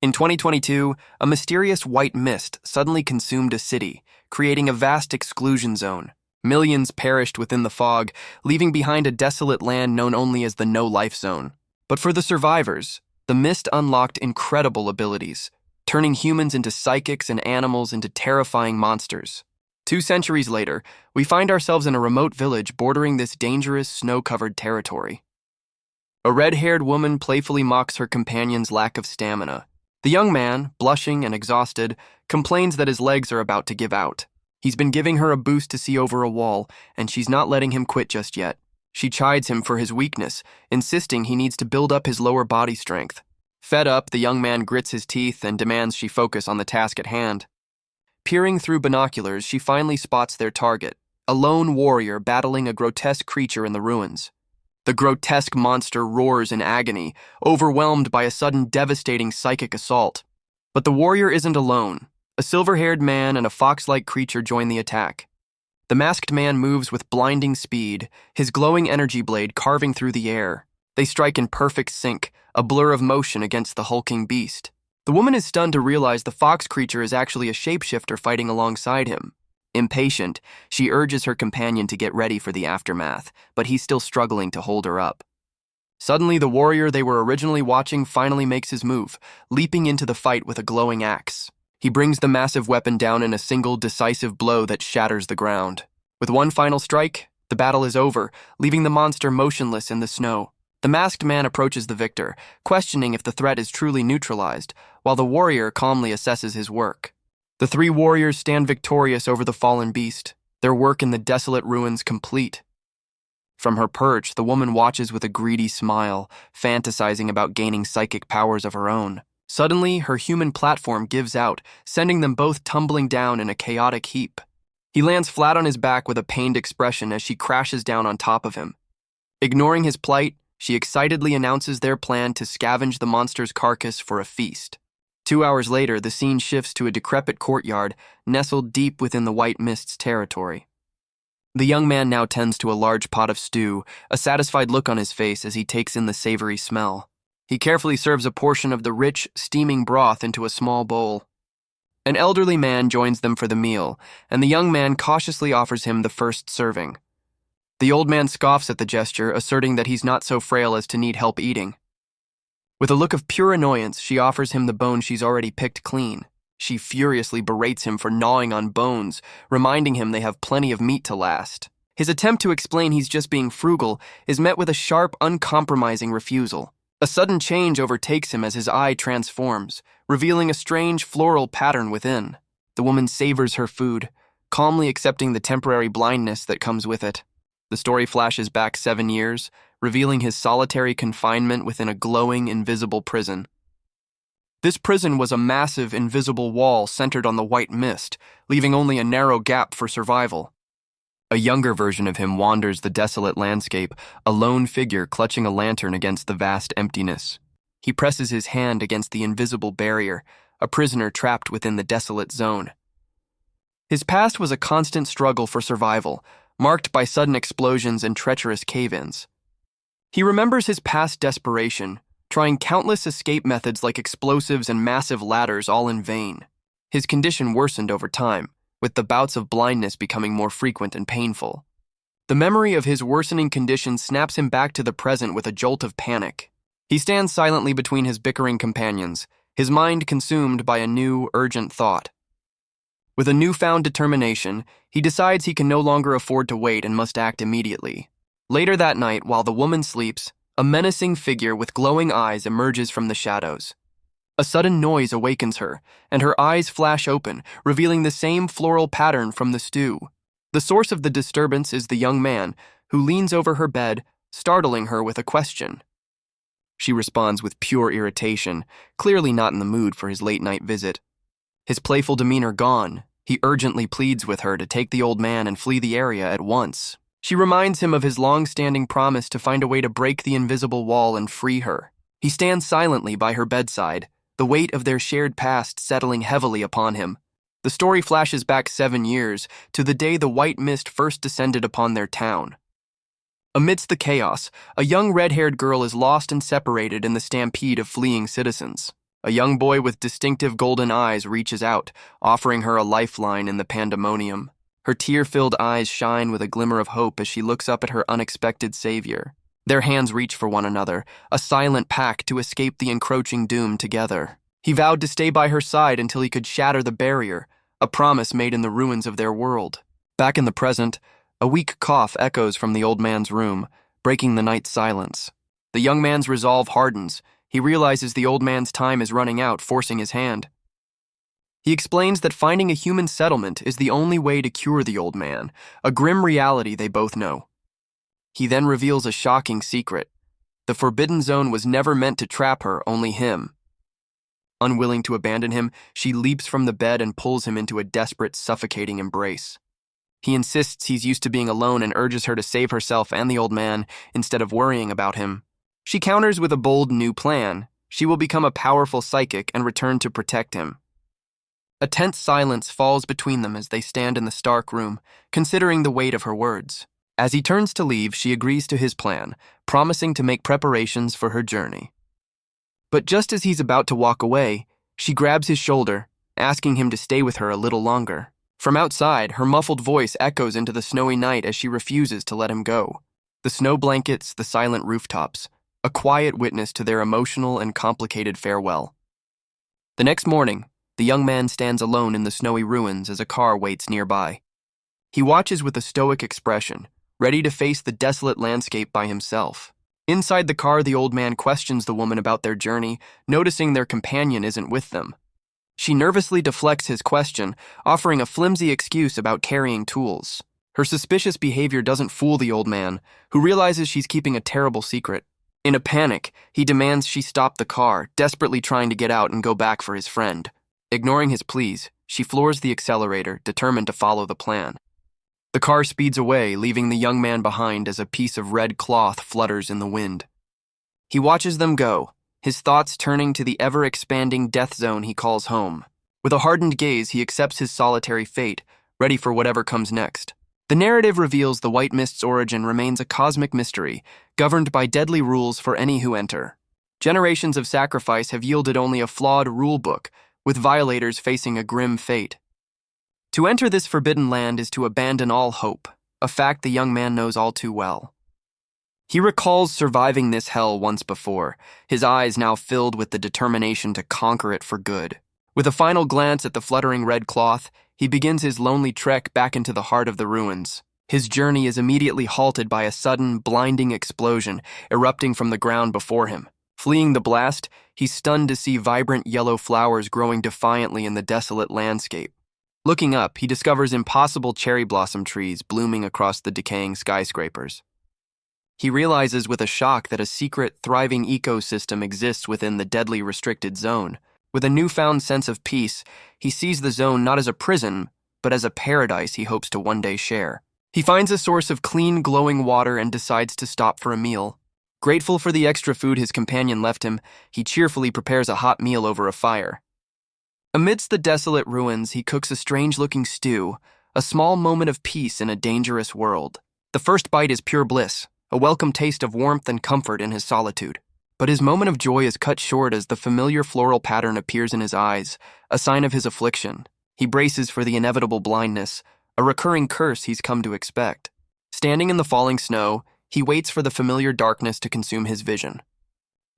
In 2022, a mysterious white mist suddenly consumed a city, creating a vast exclusion zone. Millions perished within the fog, leaving behind a desolate land known only as the no-life zone. But for the survivors, the mist unlocked incredible abilities, turning humans into psychics and animals into terrifying monsters. 2 centuries later, we find ourselves in a remote village bordering this dangerous, snow-covered territory. A red-haired woman playfully mocks her companion's lack of stamina. The young man, blushing and exhausted, complains that his legs are about to give out. He's been giving her a boost to see over a wall, and she's not letting him quit just yet. She chides him for his weakness, insisting he needs to build up his lower body strength. Fed up, the young man grits his teeth and demands she focus on the task at hand. Peering through binoculars, she finally spots their target, a lone warrior battling a grotesque creature in the ruins. The grotesque monster roars in agony, overwhelmed by a sudden devastating psychic assault. But the warrior isn't alone. A silver-haired man and a fox-like creature join the attack. The masked man moves with blinding speed, his glowing energy blade carving through the air. They strike in perfect sync, a blur of motion against the hulking beast. The woman is stunned to realize the fox creature is actually a shapeshifter fighting alongside him. Impatient, she urges her companion to get ready for the aftermath, but he's still struggling to hold her up. Suddenly, the warrior they were originally watching finally makes his move, leaping into the fight with a glowing axe. He brings the massive weapon down in a single, decisive blow that shatters the ground. With one final strike, the battle is over, leaving the monster motionless in the snow. The masked man approaches the victor, questioning if the threat is truly neutralized, while the warrior calmly assesses his work. The three warriors stand victorious over the fallen beast, their work in the desolate ruins complete. From her perch, the woman watches with a greedy smile, fantasizing about gaining psychic powers of her own. Suddenly, her human platform gives out, sending them both tumbling down in a chaotic heap. He lands flat on his back with a pained expression as she crashes down on top of him. Ignoring his plight, she excitedly announces their plan to scavenge the monster's carcass for a feast. 2 hours later, the scene shifts to a decrepit courtyard nestled deep within the white mist's territory. The young man now tends to a large pot of stew, a satisfied look on his face as he takes in the savory smell. He carefully serves a portion of the rich, steaming broth into a small bowl. An elderly man joins them for the meal, and the young man cautiously offers him the first serving. The old man scoffs at the gesture, asserting that he's not so frail as to need help eating. With a look of pure annoyance, she offers him the bone she's already picked clean. She furiously berates him for gnawing on bones, reminding him they have plenty of meat to last. His attempt to explain he's just being frugal is met with a sharp, uncompromising refusal. A sudden change overtakes him as his eye transforms, revealing a strange floral pattern within. The woman savors her food, calmly accepting the temporary blindness that comes with it. The story flashes back 7 years, revealing his solitary confinement within a glowing, invisible prison. This prison was a massive, invisible wall centered on the white mist, leaving only a narrow gap for survival. A younger version of him wanders the desolate landscape, a lone figure clutching a lantern against the vast emptiness. He presses his hand against the invisible barrier, a prisoner trapped within the desolate zone. His past was a constant struggle for survival, marked by sudden explosions and treacherous cave-ins. He remembers his past desperation, trying countless escape methods like explosives and massive ladders, all in vain. His condition worsened over time, with the bouts of blindness becoming more frequent and painful. The memory of his worsening condition snaps him back to the present with a jolt of panic. He stands silently between his bickering companions, his mind consumed by a new, urgent thought. With a newfound determination, he decides he can no longer afford to wait and must act immediately. Later that night, while the woman sleeps, a menacing figure with glowing eyes emerges from the shadows. A sudden noise awakens her, and her eyes flash open, revealing the same floral pattern from the stew. The source of the disturbance is the young man, who leans over her bed, startling her with a question. She responds with pure irritation, clearly not in the mood for his late-night visit. His playful demeanor gone, he urgently pleads with her to take the old man and flee the area at once. She reminds him of his long-standing promise to find a way to break the invisible wall and free her. He stands silently by her bedside, the weight of their shared past settling heavily upon him. The story flashes back 7 years to the day the white mist first descended upon their town. Amidst the chaos, a young red-haired girl is lost and separated in the stampede of fleeing citizens. A young boy with distinctive golden eyes reaches out, offering her a lifeline in the pandemonium. Her tear-filled eyes shine with a glimmer of hope as she looks up at her unexpected savior. Their hands reach for one another, a silent pact to escape the encroaching doom together. He vowed to stay by her side until he could shatter the barrier, a promise made in the ruins of their world. Back in the present, a weak cough echoes from the old man's room, breaking the night's silence. The young man's resolve hardens. He realizes the old man's time is running out, forcing his hand. He explains that finding a human settlement is the only way to cure the old man, a grim reality they both know. He then reveals a shocking secret. The Forbidden Zone was never meant to trap her, only him. Unwilling to abandon him, she leaps from the bed and pulls him into a desperate, suffocating embrace. He insists he's used to being alone and urges her to save herself and the old man instead of worrying about him. She counters with a bold new plan. She will become a powerful psychic and return to protect him. A tense silence falls between them as they stand in the stark room, considering the weight of her words. As he turns to leave, she agrees to his plan, promising to make preparations for her journey. But just as he's about to walk away, she grabs his shoulder, asking him to stay with her a little longer. From outside, her muffled voice echoes into the snowy night as she refuses to let him go. The snow blankets, the silent rooftops, a quiet witness to their emotional and complicated farewell. The next morning, the young man stands alone in the snowy ruins as a car waits nearby. He watches with a stoic expression, ready to face the desolate landscape by himself. Inside the car, the old man questions the woman about their journey, noticing their companion isn't with them. She nervously deflects his question, offering a flimsy excuse about carrying tools. Her suspicious behavior doesn't fool the old man, who realizes she's keeping a terrible secret. In a panic, he demands she stop the car, desperately trying to get out and go back for his friend. Ignoring his pleas, she floors the accelerator, determined to follow the plan. The car speeds away, leaving the young man behind as a piece of red cloth flutters in the wind. He watches them go, his thoughts turning to the ever-expanding death zone he calls home. With a hardened gaze, he accepts his solitary fate, ready for whatever comes next. The narrative reveals the White Mist's origin remains a cosmic mystery, governed by deadly rules for any who enter. Generations of sacrifice have yielded only a flawed rule book, with violators facing a grim fate. To enter this forbidden land is to abandon all hope, a fact the young man knows all too well. He recalls surviving this hell once before, his eyes now filled with the determination to conquer it for good. With a final glance at the fluttering red cloth, he begins his lonely trek back into the heart of the ruins. His journey is immediately halted by a sudden, blinding explosion erupting from the ground before him. Fleeing the blast, he's stunned to see vibrant yellow flowers growing defiantly in the desolate landscape. Looking up, he discovers impossible cherry blossom trees blooming across the decaying skyscrapers. He realizes with a shock that a secret, thriving ecosystem exists within the deadly restricted zone. With a newfound sense of peace, he sees the zone not as a prison, but as a paradise he hopes to one day share. He finds a source of clean, glowing water and decides to stop for a meal. Grateful for the extra food his companion left him, he cheerfully prepares a hot meal over a fire. Amidst the desolate ruins, he cooks a strange-looking stew, a small moment of peace in a dangerous world. The first bite is pure bliss, a welcome taste of warmth and comfort in his solitude. But his moment of joy is cut short as the familiar floral pattern appears in his eyes, a sign of his affliction. He braces for the inevitable blindness, a recurring curse he's come to expect. Standing in the falling snow, he waits for the familiar darkness to consume his vision.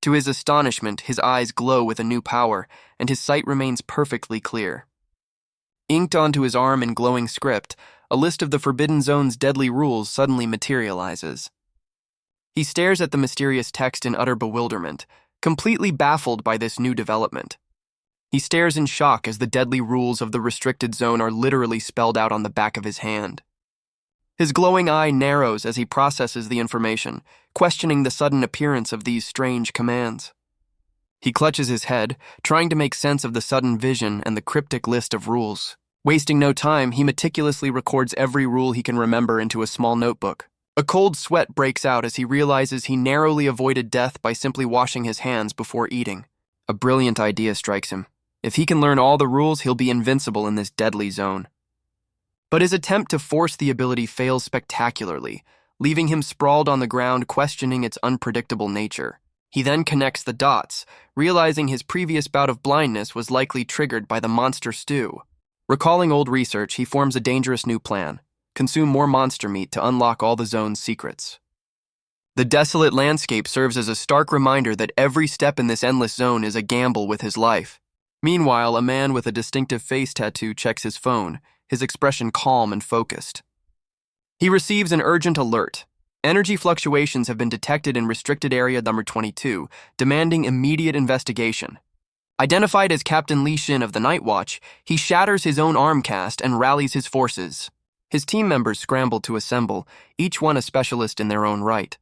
To his astonishment, his eyes glow with a new power, and his sight remains perfectly clear. Inked onto his arm in glowing script, a list of the Forbidden Zone's deadly rules suddenly materializes. He stares at the mysterious text in utter bewilderment, completely baffled by this new development. He stares in shock as the deadly rules of the restricted zone are literally spelled out on the back of his hand. His glowing eye narrows as he processes the information, questioning the sudden appearance of these strange commands. He clutches his head, trying to make sense of the sudden vision and the cryptic list of rules. Wasting no time, he meticulously records every rule he can remember into a small notebook. A cold sweat breaks out as he realizes he narrowly avoided death by simply washing his hands before eating. A brilliant idea strikes him. If he can learn all the rules, he'll be invincible in this deadly zone. But his attempt to force the ability fails spectacularly, leaving him sprawled on the ground questioning its unpredictable nature. He then connects the dots, realizing his previous bout of blindness was likely triggered by the monster stew. Recalling old research, he forms a dangerous new plan: consume more monster meat to unlock all the zone's secrets. The desolate landscape serves as a stark reminder that every step in this endless zone is a gamble with his life. Meanwhile, a man with a distinctive face tattoo checks his phone, his expression calm and focused. He receives an urgent alert. Energy fluctuations have been detected in restricted area number 22, demanding immediate investigation. Identified as Captain Li Xin of the Night Watch, he shatters his own arm cast and rallies his forces. His team members scramble to assemble, each one a specialist in their own right.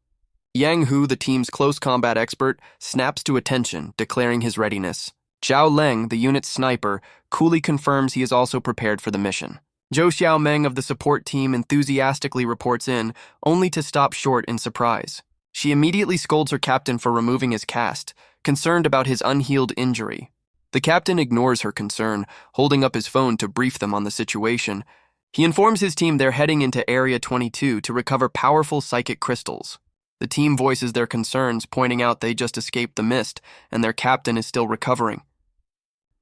Yang Hu, the team's close combat expert, snaps to attention, declaring his readiness. Zhao Leng, the unit's sniper, coolly confirms he is also prepared for the mission. Zhou Xiaomeng of the support team enthusiastically reports in, only to stop short in surprise. She immediately scolds her captain for removing his cast, concerned about his unhealed injury. The captain ignores her concern, holding up his phone to brief them on the situation. He informs his team they're heading into Area 22 to recover powerful psychic crystals. The team voices their concerns, pointing out they just escaped the mist, and their captain is still recovering.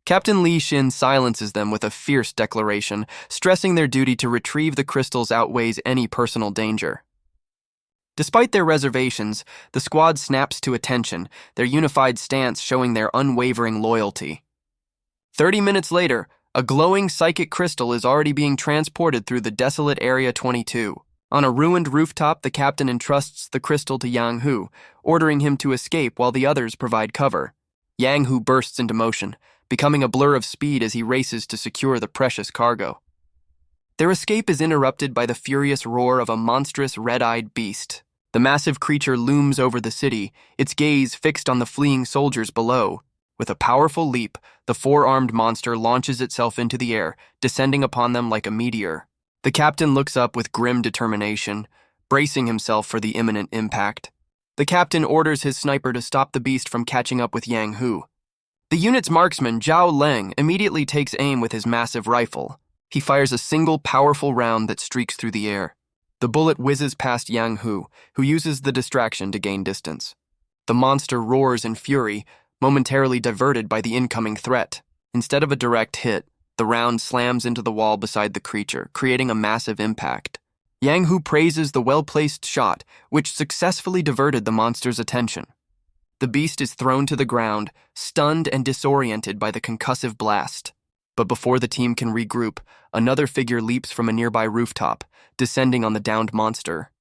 Captain Li Xin silences them with a fierce declaration, stressing their duty to retrieve the crystals outweighs any personal danger. Despite their reservations, the squad snaps to attention, their unified stance showing their unwavering loyalty. 30 minutes later, a glowing psychic crystal is already being transported through the desolate Area 22. On a ruined rooftop, the captain entrusts the crystal to Yang Hu, ordering him to escape while the others provide cover. Yang Hu bursts into motion, becoming a blur of speed as he races to secure the precious cargo. Their escape is interrupted by the furious roar of a monstrous red-eyed beast. The massive creature looms over the city, its gaze fixed on the fleeing soldiers below. With a powerful leap, the four-armed monster launches itself into the air, descending upon them like a meteor. The captain looks up with grim determination, bracing himself for the imminent impact. The captain orders his sniper to stop the beast from catching up with Yang Hu. The unit's marksman, Zhao Leng, immediately takes aim with his massive rifle. He fires a single powerful round that streaks through the air. The bullet whizzes past Yang Hu, who uses the distraction to gain distance. The monster roars in fury, momentarily diverted by the incoming threat. Instead of a direct hit, the round slams into the wall beside the creature, creating a massive impact. Yang Hu praises the well-placed shot, which successfully diverted the monster's attention. The beast is thrown to the ground, stunned and disoriented by the concussive blast. But before the team can regroup, another figure leaps from a nearby rooftop, descending on the downed monster.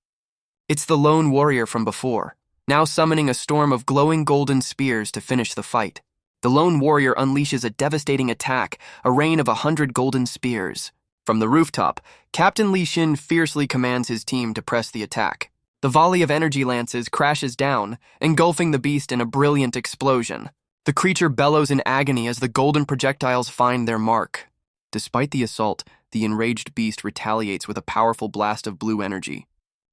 It's the lone warrior from before, now summoning a storm of glowing golden spears to finish the fight. The lone warrior unleashes a devastating attack, a rain of 100 golden spears. From the rooftop, Captain Li Xin fiercely commands his team to press the attack. The volley of energy lances crashes down, engulfing the beast in a brilliant explosion. The creature bellows in agony as the golden projectiles find their mark. Despite the assault, the enraged beast retaliates with a powerful blast of blue energy.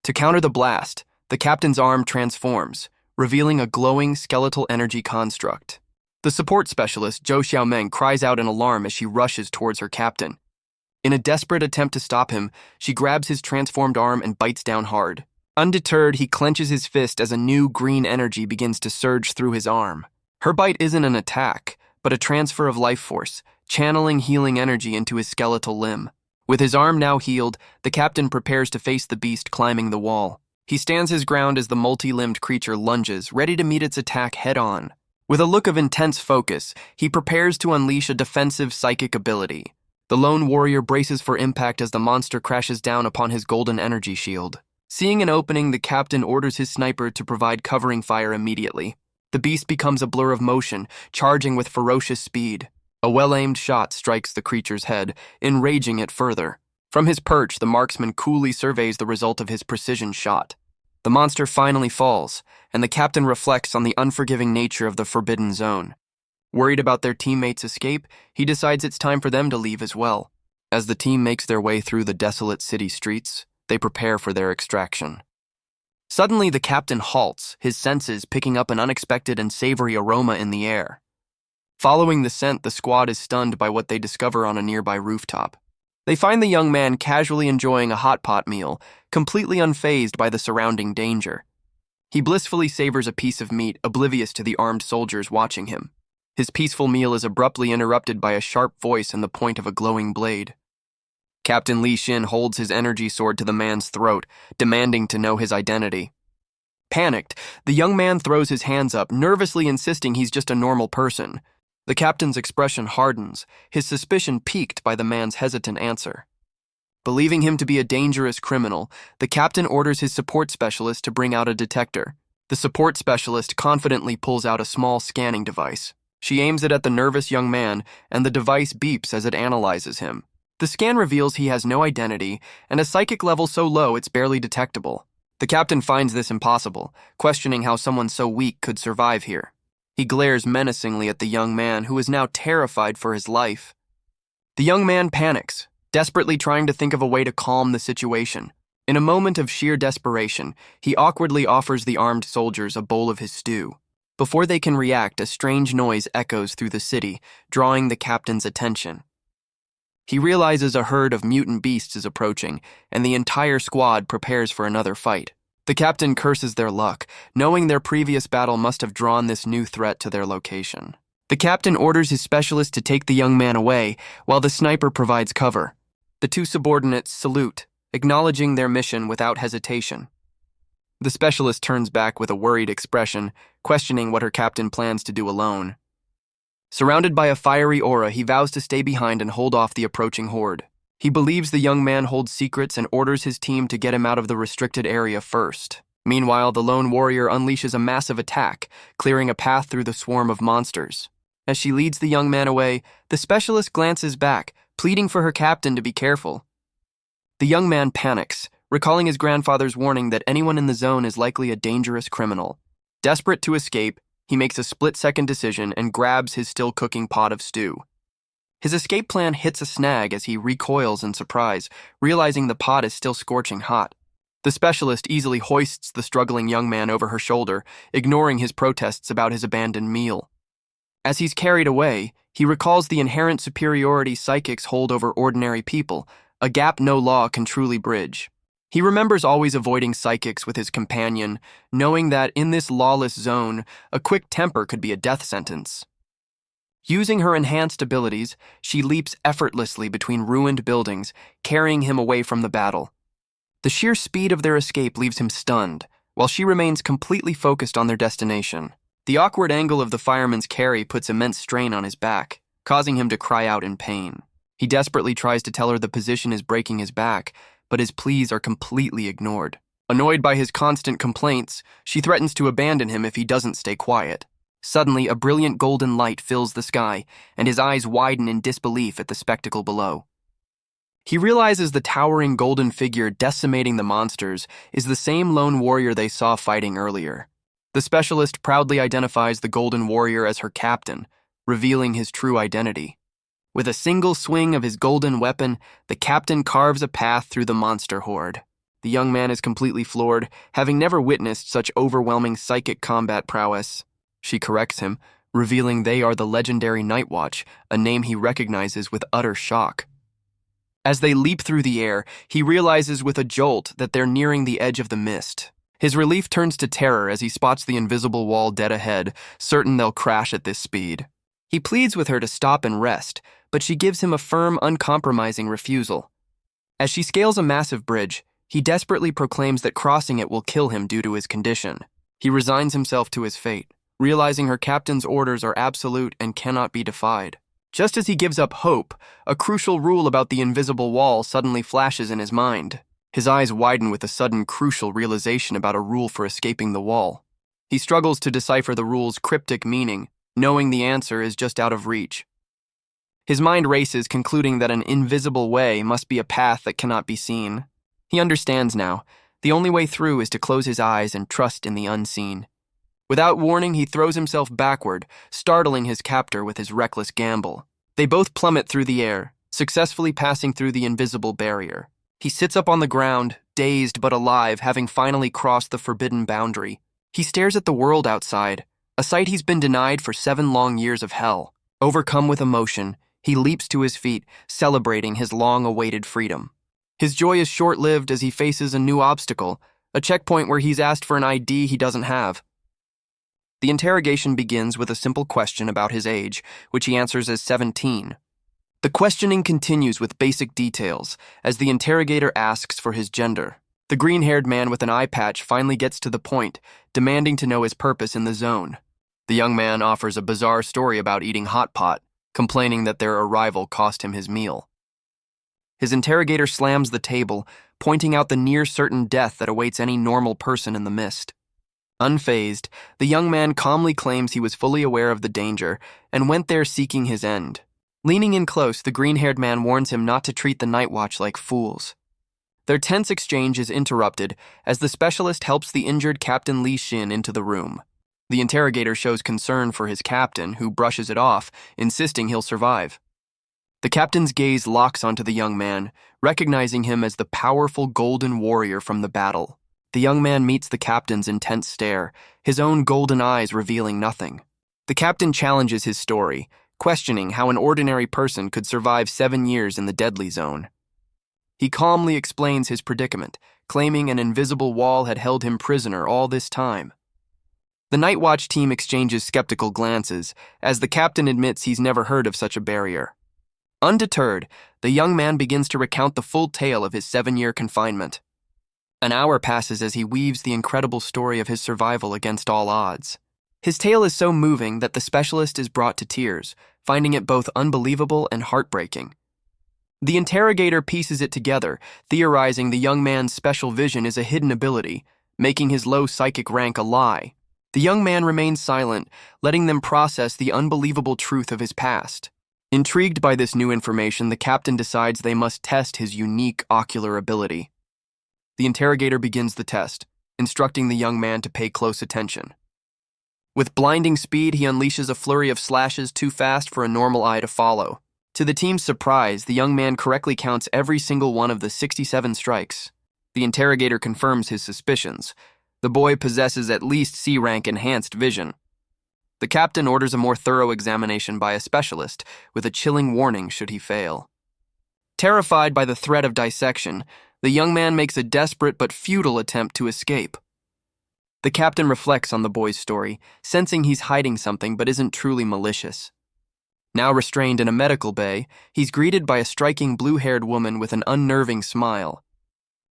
To counter the blast, the captain's arm transforms, revealing a glowing skeletal energy construct. The support specialist, Zhou Xiaomeng, cries out in alarm as she rushes towards her captain. In a desperate attempt to stop him, she grabs his transformed arm and bites down hard. Undeterred, he clenches his fist as a new green energy begins to surge through his arm. Her bite isn't an attack, but a transfer of life force, channeling healing energy into his skeletal limb. With his arm now healed, the captain prepares to face the beast climbing the wall. He stands his ground as the multi-limbed creature lunges, ready to meet its attack head-on. With a look of intense focus, he prepares to unleash a defensive psychic ability. The lone warrior braces for impact as the monster crashes down upon his golden energy shield. Seeing an opening, the captain orders his sniper to provide covering fire immediately. The beast becomes a blur of motion, charging with ferocious speed. A well-aimed shot strikes the creature's head, enraging it further. From his perch, the marksman coolly surveys the result of his precision shot. The monster finally falls, and the captain reflects on the unforgiving nature of the forbidden zone. Worried about their teammates' escape, he decides it's time for them to leave as well. As the team makes their way through the desolate city streets, they prepare for their extraction. Suddenly, the captain halts, his senses picking up an unexpected and savory aroma in the air. Following the scent, the squad is stunned by what they discover on a nearby rooftop. They find the young man casually enjoying a hot pot meal, completely unfazed by the surrounding danger. He blissfully savors a piece of meat, oblivious to the armed soldiers watching him. His peaceful meal is abruptly interrupted by a sharp voice and the point of a glowing blade. Captain Li Xin holds his energy sword to the man's throat, demanding to know his identity. Panicked, the young man throws his hands up, nervously insisting he's just a normal person. The captain's expression hardens, his suspicion piqued by the man's hesitant answer. Believing him to be a dangerous criminal, the captain orders his support specialist to bring out a detector. The support specialist confidently pulls out a small scanning device. She aims it at the nervous young man, and the device beeps as it analyzes him. The scan reveals he has no identity, and a psychic level so low it's barely detectable. The captain finds this impossible, questioning how someone so weak could survive here. He glares menacingly at the young man, who is now terrified for his life. The young man panics, desperately trying to think of a way to calm the situation. In a moment of sheer desperation, he awkwardly offers the armed soldiers a bowl of his stew. Before they can react, a strange noise echoes through the city, drawing the captain's attention. He realizes a herd of mutant beasts is approaching, and the entire squad prepares for another fight. The captain curses their luck, knowing their previous battle must have drawn this new threat to their location. The captain orders his specialist to take the young man away, while the sniper provides cover. The two subordinates salute, acknowledging their mission without hesitation. The specialist turns back with a worried expression, questioning what her captain plans to do alone. Surrounded by a fiery aura, he vows to stay behind and hold off the approaching horde. He believes the young man holds secrets and orders his team to get him out of the restricted area first. Meanwhile, the lone warrior unleashes a massive attack, clearing a path through the swarm of monsters. As she leads the young man away, the specialist glances back, pleading for her captain to be careful. The young man panics, recalling his grandfather's warning that anyone in the zone is likely a dangerous criminal. Desperate to escape, he makes a split-second decision and grabs his still-cooking pot of stew. His escape plan hits a snag as he recoils in surprise, realizing the pot is still scorching hot. The specialist easily hoists the struggling young man over her shoulder, ignoring his protests about his abandoned meal. As he's carried away, he recalls the inherent superiority psychics hold over ordinary people, a gap no law can truly bridge. He remembers always avoiding psychics with his companion, knowing that in this lawless zone, a quick temper could be a death sentence. Using her enhanced abilities, she leaps effortlessly between ruined buildings, carrying him away from the battle. The sheer speed of their escape leaves him stunned, while she remains completely focused on their destination. The awkward angle of the fireman's carry puts immense strain on his back, causing him to cry out in pain. He desperately tries to tell her the position is breaking his back, but his pleas are completely ignored. Annoyed by his constant complaints, she threatens to abandon him if he doesn't stay quiet. Suddenly, a brilliant golden light fills the sky, and his eyes widen in disbelief at the spectacle below. He realizes the towering golden figure decimating the monsters is the same lone warrior they saw fighting earlier. The specialist proudly identifies the golden warrior as her captain, revealing his true identity. With a single swing of his golden weapon, the captain carves a path through the monster horde. The young man is completely floored, having never witnessed such overwhelming psychic combat prowess. She corrects him, revealing they are the legendary Night Watch, a name he recognizes with utter shock. As they leap through the air, he realizes with a jolt that they're nearing the edge of the mist. His relief turns to terror as he spots the invisible wall dead ahead, certain they'll crash at this speed. He pleads with her to stop and rest, but she gives him a firm, uncompromising refusal. As she scales a massive bridge, he desperately proclaims that crossing it will kill him due to his condition. He resigns himself to his fate, realizing her captain's orders are absolute and cannot be defied. Just as he gives up hope, a crucial rule about the invisible wall suddenly flashes in his mind. His eyes widen with a sudden crucial realization about a rule for escaping the wall. He struggles to decipher the rule's cryptic meaning, knowing the answer is just out of reach. His mind races, concluding that an invisible way must be a path that cannot be seen. He understands now. The only way through is to close his eyes and trust in the unseen. Without warning, he throws himself backward, startling his captor with his reckless gamble. They both plummet through the air, successfully passing through the invisible barrier. He sits up on the ground, dazed but alive, having finally crossed the forbidden boundary. He stares at the world outside, a sight he's been denied for 7 long years of hell. Overcome with emotion, he leaps to his feet, celebrating his long-awaited freedom. His joy is short-lived as he faces a new obstacle, a checkpoint where he's asked for an ID he doesn't have. The interrogation begins with a simple question about his age, which he answers as 17. The questioning continues with basic details as the interrogator asks for his gender. The green-haired man with an eye patch finally gets to the point, demanding to know his purpose in the zone. The young man offers a bizarre story about eating hot pot, complaining that their arrival cost him his meal. His interrogator slams the table, pointing out the near-certain death that awaits any normal person in the mist. Unfazed, the young man calmly claims he was fully aware of the danger and went there seeking his end. Leaning in close, the green-haired man warns him not to treat the night watch like fools. Their tense exchange is interrupted as the specialist helps the injured Captain Li Xin into the room. The interrogator shows concern for his captain, who brushes it off, insisting he'll survive. The captain's gaze locks onto the young man, recognizing him as the powerful golden warrior from the battle. The young man meets the captain's intense stare, his own golden eyes revealing nothing. The captain challenges his story, questioning how an ordinary person could survive 7 years in the deadly zone. He calmly explains his predicament, claiming an invisible wall had held him prisoner all this time. The Night Watch team exchanges skeptical glances, as the captain admits he's never heard of such a barrier. Undeterred, the young man begins to recount the full tale of his 7-year confinement. An hour passes as he weaves the incredible story of his survival against all odds. His tale is so moving that the specialist is brought to tears, finding it both unbelievable and heartbreaking. The interrogator pieces it together, theorizing the young man's special vision is a hidden ability, making his low psychic rank a lie. The young man remains silent, letting them process the unbelievable truth of his past. Intrigued by this new information, the captain decides they must test his unique ocular ability. The interrogator begins the test, instructing the young man to pay close attention. With blinding speed, he unleashes a flurry of slashes too fast for a normal eye to follow. To the team's surprise, the young man correctly counts every single one of the 67 strikes. The interrogator confirms his suspicions. The boy possesses at least C-rank enhanced vision. The captain orders a more thorough examination by a specialist, with a chilling warning should he fail. Terrified by the threat of dissection, the young man makes a desperate but futile attempt to escape. The captain reflects on the boy's story, sensing he's hiding something but isn't truly malicious. Now restrained in a medical bay, he's greeted by a striking blue-haired woman with an unnerving smile.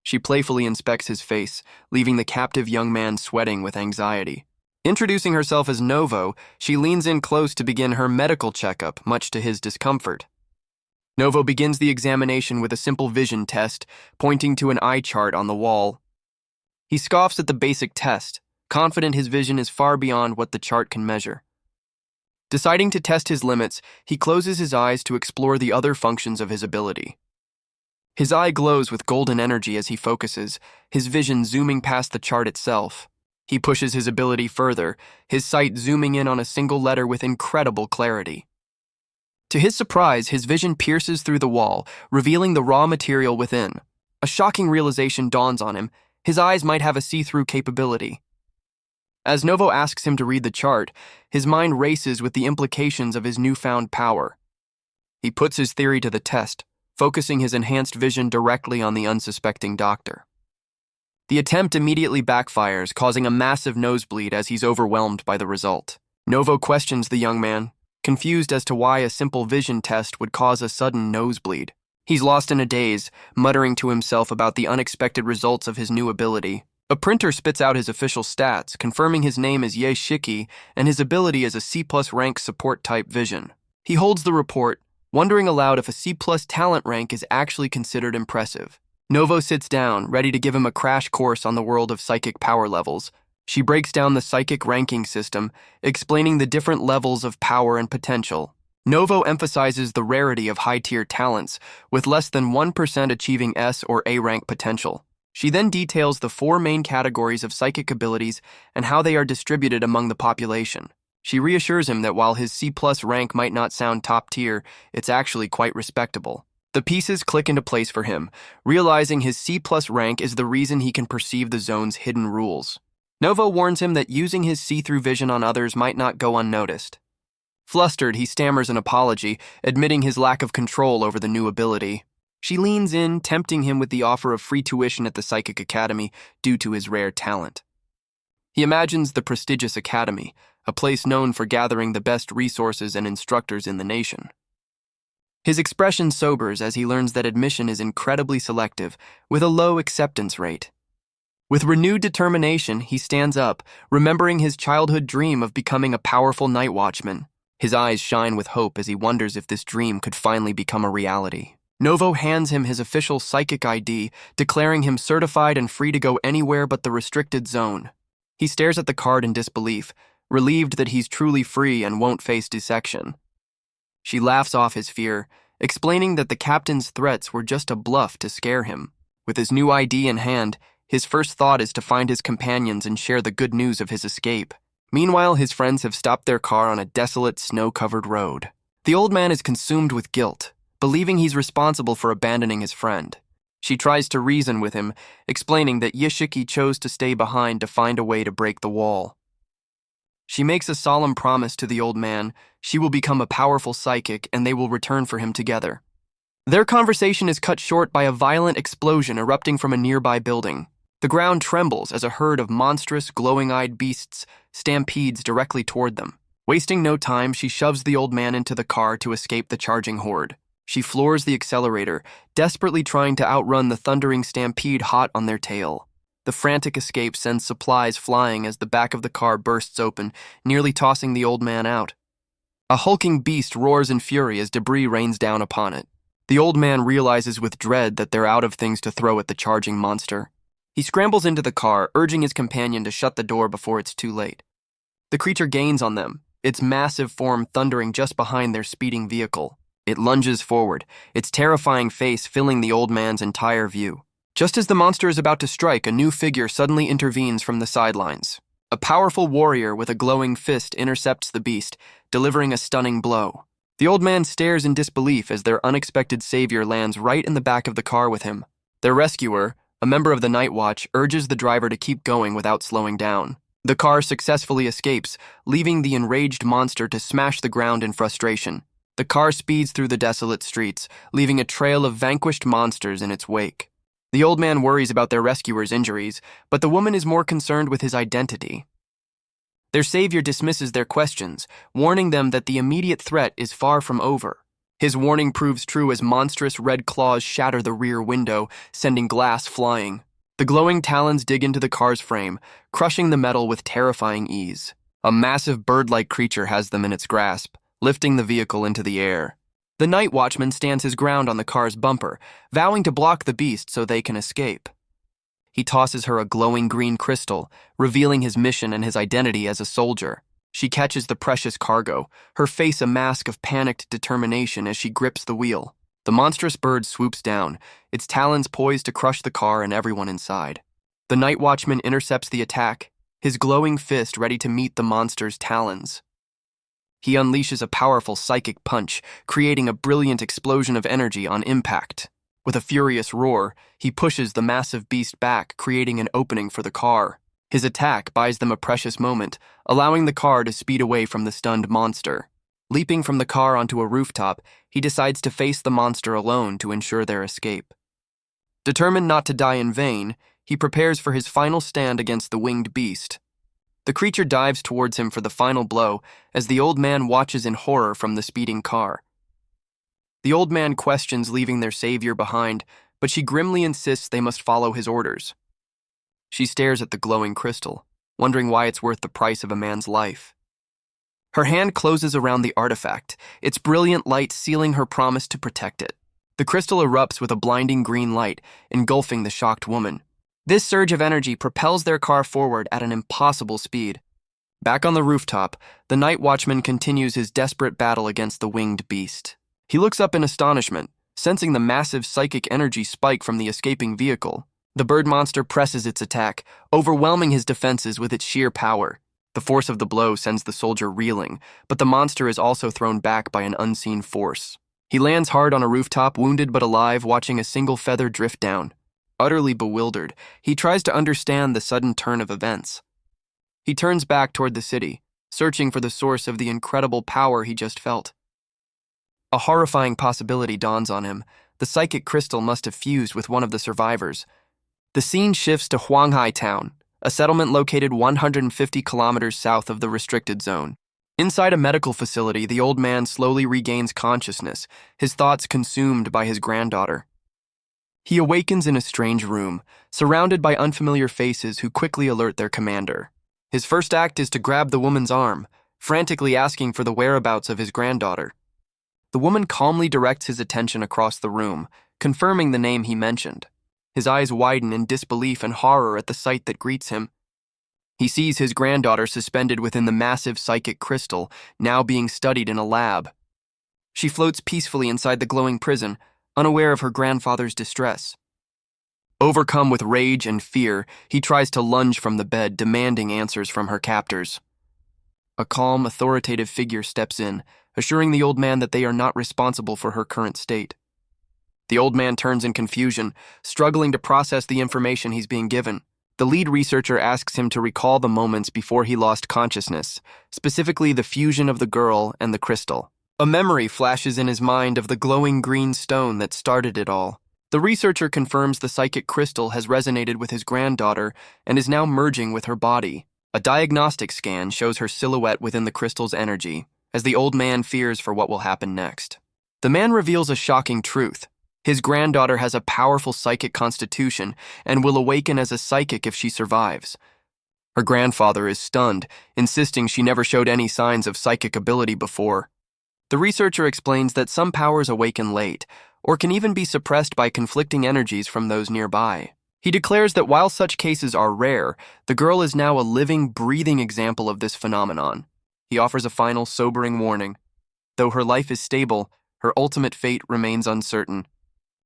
She playfully inspects his face, leaving the captive young man sweating with anxiety. Introducing herself as Novo, she leans in close to begin her medical checkup, much to his discomfort. Novo begins the examination with a simple vision test, pointing to an eye chart on the wall. He scoffs at the basic test, confident his vision is far beyond what the chart can measure. Deciding to test his limits, he closes his eyes to explore the other functions of his ability. His eye glows with golden energy as he focuses, his vision zooming past the chart itself. He pushes his ability further, his sight zooming in on a single letter with incredible clarity. To his surprise, his vision pierces through the wall, revealing the raw material within. A shocking realization dawns on him: his eyes might have a see-through capability. As Novo asks him to read the chart, his mind races with the implications of his newfound power. He puts his theory to the test, focusing his enhanced vision directly on the unsuspecting doctor. The attempt immediately backfires, causing a massive nosebleed as he's overwhelmed by the result. Novo questions the young man, confused as to why a simple vision test would cause a sudden nosebleed. He's lost in a daze, muttering to himself about the unexpected results of his new ability. A printer spits out his official stats, confirming his name is Ye Shiki and his ability is a C+ rank support type vision. He holds the report, wondering aloud if a C+ talent rank is actually considered impressive. Novo sits down, ready to give him a crash course on the world of psychic power levels. She breaks down the psychic ranking system, explaining the different levels of power and potential. Novo emphasizes the rarity of high-tier talents, with less than 1% achieving S or A rank potential. She then details the 4 main categories of psychic abilities and how they are distributed among the population. She reassures him that while his C+ rank might not sound top tier, it's actually quite respectable. The pieces click into place for him, realizing his C+ rank is the reason he can perceive the zone's hidden rules. Novo warns him that using his see-through vision on others might not go unnoticed. Flustered, he stammers an apology, admitting his lack of control over the new ability. She leans in, tempting him with the offer of free tuition at the Psychic Academy due to his rare talent. He imagines the prestigious academy, a place known for gathering the best resources and instructors in the nation. His expression sobers as he learns that admission is incredibly selective, with a low acceptance rate. With renewed determination, he stands up, remembering his childhood dream of becoming a powerful night watchman. His eyes shine with hope as he wonders if this dream could finally become a reality. Novo hands him his official psychic ID, declaring him certified and free to go anywhere but the restricted zone. He stares at the card in disbelief, relieved that he's truly free and won't face dissection. She laughs off his fear, explaining that the captain's threats were just a bluff to scare him. With his new ID in hand, his first thought is to find his companions and share the good news of his escape. Meanwhile, his friends have stopped their car on a desolate, snow-covered road. The old man is consumed with guilt, believing he's responsible for abandoning his friend. She tries to reason with him, explaining that Yashiki chose to stay behind to find a way to break the wall. She makes a solemn promise to the old man she will become a powerful psychic and they will return for him together. Their conversation is cut short by a violent explosion erupting from a nearby building. The ground trembles as a herd of monstrous, glowing-eyed beasts stampedes directly toward them. Wasting no time, she shoves the old man into the car to escape the charging horde. She floors the accelerator, desperately trying to outrun the thundering stampede hot on their tail. The frantic escape sends supplies flying as the back of the car bursts open, nearly tossing the old man out. A hulking beast roars in fury as debris rains down upon it. The old man realizes with dread that they're out of things to throw at the charging monster. He scrambles into the car, urging his companion to shut the door before it's too late. The creature gains on them, its massive form thundering just behind their speeding vehicle. It lunges forward, its terrifying face filling the old man's entire view. Just as the monster is about to strike, a new figure suddenly intervenes from the sidelines. A powerful warrior with a glowing fist intercepts the beast, delivering a stunning blow. The old man stares in disbelief as their unexpected savior lands right in the back of the car with him. Their rescuer, a member of the Night Watch, urges the driver to keep going without slowing down. The car successfully escapes, leaving the enraged monster to smash the ground in frustration. The car speeds through the desolate streets, leaving a trail of vanquished monsters in its wake. The old man worries about their rescuer's injuries, but the woman is more concerned with his identity. Their savior dismisses their questions, warning them that the immediate threat is far from over. His warning proves true as monstrous red claws shatter the rear window, sending glass flying. The glowing talons dig into the car's frame, crushing the metal with terrifying ease. A massive bird-like creature has them in its grasp, lifting the vehicle into the air. The night watchman stands his ground on the car's bumper, vowing to block the beast so they can escape. He tosses her a glowing green crystal, revealing his mission and his identity as a soldier. She catches the precious cargo, her face a mask of panicked determination as she grips the wheel. The monstrous bird swoops down, its talons poised to crush the car and everyone inside. The night watchman intercepts the attack, his glowing fist ready to meet the monster's talons. He unleashes a powerful psychic punch, creating a brilliant explosion of energy on impact. With a furious roar, he pushes the massive beast back, creating an opening for the car. His attack buys them a precious moment, allowing the car to speed away from the stunned monster. Leaping from the car onto a rooftop, he decides to face the monster alone to ensure their escape. Determined not to die in vain, he prepares for his final stand against the winged beast. The creature dives towards him for the final blow as the old man watches in horror from the speeding car. The old man questions leaving their savior behind, but she grimly insists they must follow his orders. She stares at the glowing crystal, wondering why it's worth the price of a man's life. Her hand closes around the artifact, its brilliant light sealing her promise to protect it. The crystal erupts with a blinding green light, engulfing the shocked woman. This surge of energy propels their car forward at an impossible speed. Back on the rooftop, the night watchman continues his desperate battle against the winged beast. He looks up in astonishment, sensing the massive psychic energy spike from the escaping vehicle. The bird monster presses its attack, overwhelming his defenses with its sheer power. The force of the blow sends the soldier reeling, but the monster is also thrown back by an unseen force. He lands hard on a rooftop, wounded but alive, watching a single feather drift down. Utterly bewildered, he tries to understand the sudden turn of events. He turns back toward the city, searching for the source of the incredible power he just felt. A horrifying possibility dawns on him. The psychic crystal must have fused with one of the survivors. The scene shifts to Huanghai Town, a settlement located 150 kilometers south of the restricted zone. Inside a medical facility, the old man slowly regains consciousness, his thoughts consumed by his granddaughter. He awakens in a strange room, surrounded by unfamiliar faces who quickly alert their commander. His first act is to grab the woman's arm, frantically asking for the whereabouts of his granddaughter. The woman calmly directs his attention across the room, confirming the name he mentioned. His eyes widen in disbelief and horror at the sight that greets him. He sees his granddaughter suspended within the massive psychic crystal, now being studied in a lab. She floats peacefully inside the glowing prison, unaware of her grandfather's distress. Overcome with rage and fear, he tries to lunge from the bed, demanding answers from her captors. A calm, authoritative figure steps in, assuring the old man that they are not responsible for her current state. The old man turns in confusion, struggling to process the information he's being given. The lead researcher asks him to recall the moments before he lost consciousness, specifically the fusion of the girl and the crystal. A memory flashes in his mind of the glowing green stone that started it all. The researcher confirms the psychic crystal has resonated with his granddaughter and is now merging with her body. A diagnostic scan shows her silhouette within the crystal's energy, as the old man fears for what will happen next. The man reveals a shocking truth. His granddaughter has a powerful psychic constitution and will awaken as a psychic if she survives. Her grandfather is stunned, insisting she never showed any signs of psychic ability before. The researcher explains that some powers awaken late, or can even be suppressed by conflicting energies from those nearby. He declares that while such cases are rare, the girl is now a living, breathing example of this phenomenon. He offers a final, sobering warning. Though her life is stable, her ultimate fate remains uncertain.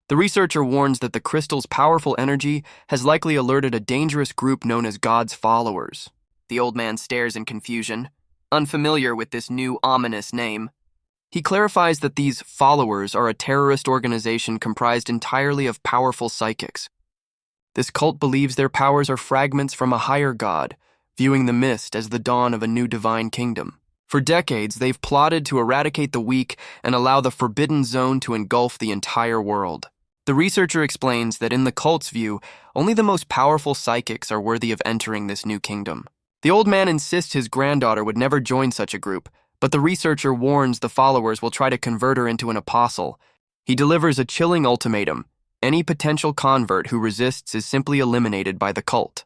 The researcher warns that the crystal's powerful energy has likely alerted a dangerous group known as God's followers. The old man stares in confusion, unfamiliar with this new ominous name. He clarifies that these followers are a terrorist organization comprised entirely of powerful psychics. This cult believes their powers are fragments from a higher god, viewing the mist as the dawn of a new divine kingdom. For decades, they've plotted to eradicate the weak and allow the forbidden zone to engulf the entire world. The researcher explains that in the cult's view, only the most powerful psychics are worthy of entering this new kingdom. The old man insists his granddaughter would never join such a group, but the researcher warns the followers will try to convert her into an apostle. He delivers a chilling ultimatum. Any potential convert who resists is simply eliminated by the cult.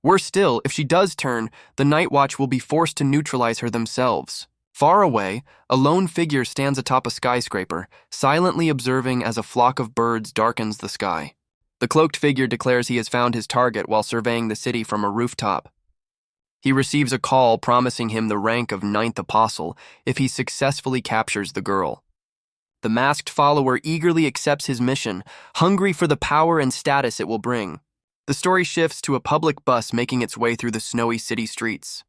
Worse still, if she does turn, the Night Watch will be forced to neutralize her themselves. Far away, a lone figure stands atop a skyscraper, silently observing as a flock of birds darkens the sky. The cloaked figure declares he has found his target while surveying the city from a rooftop. He receives a call promising him the rank of 9th Apostle if he successfully captures the girl. The masked follower eagerly accepts his mission, hungry for the power and status it will bring. The story shifts to a public bus making its way through the snowy city streets.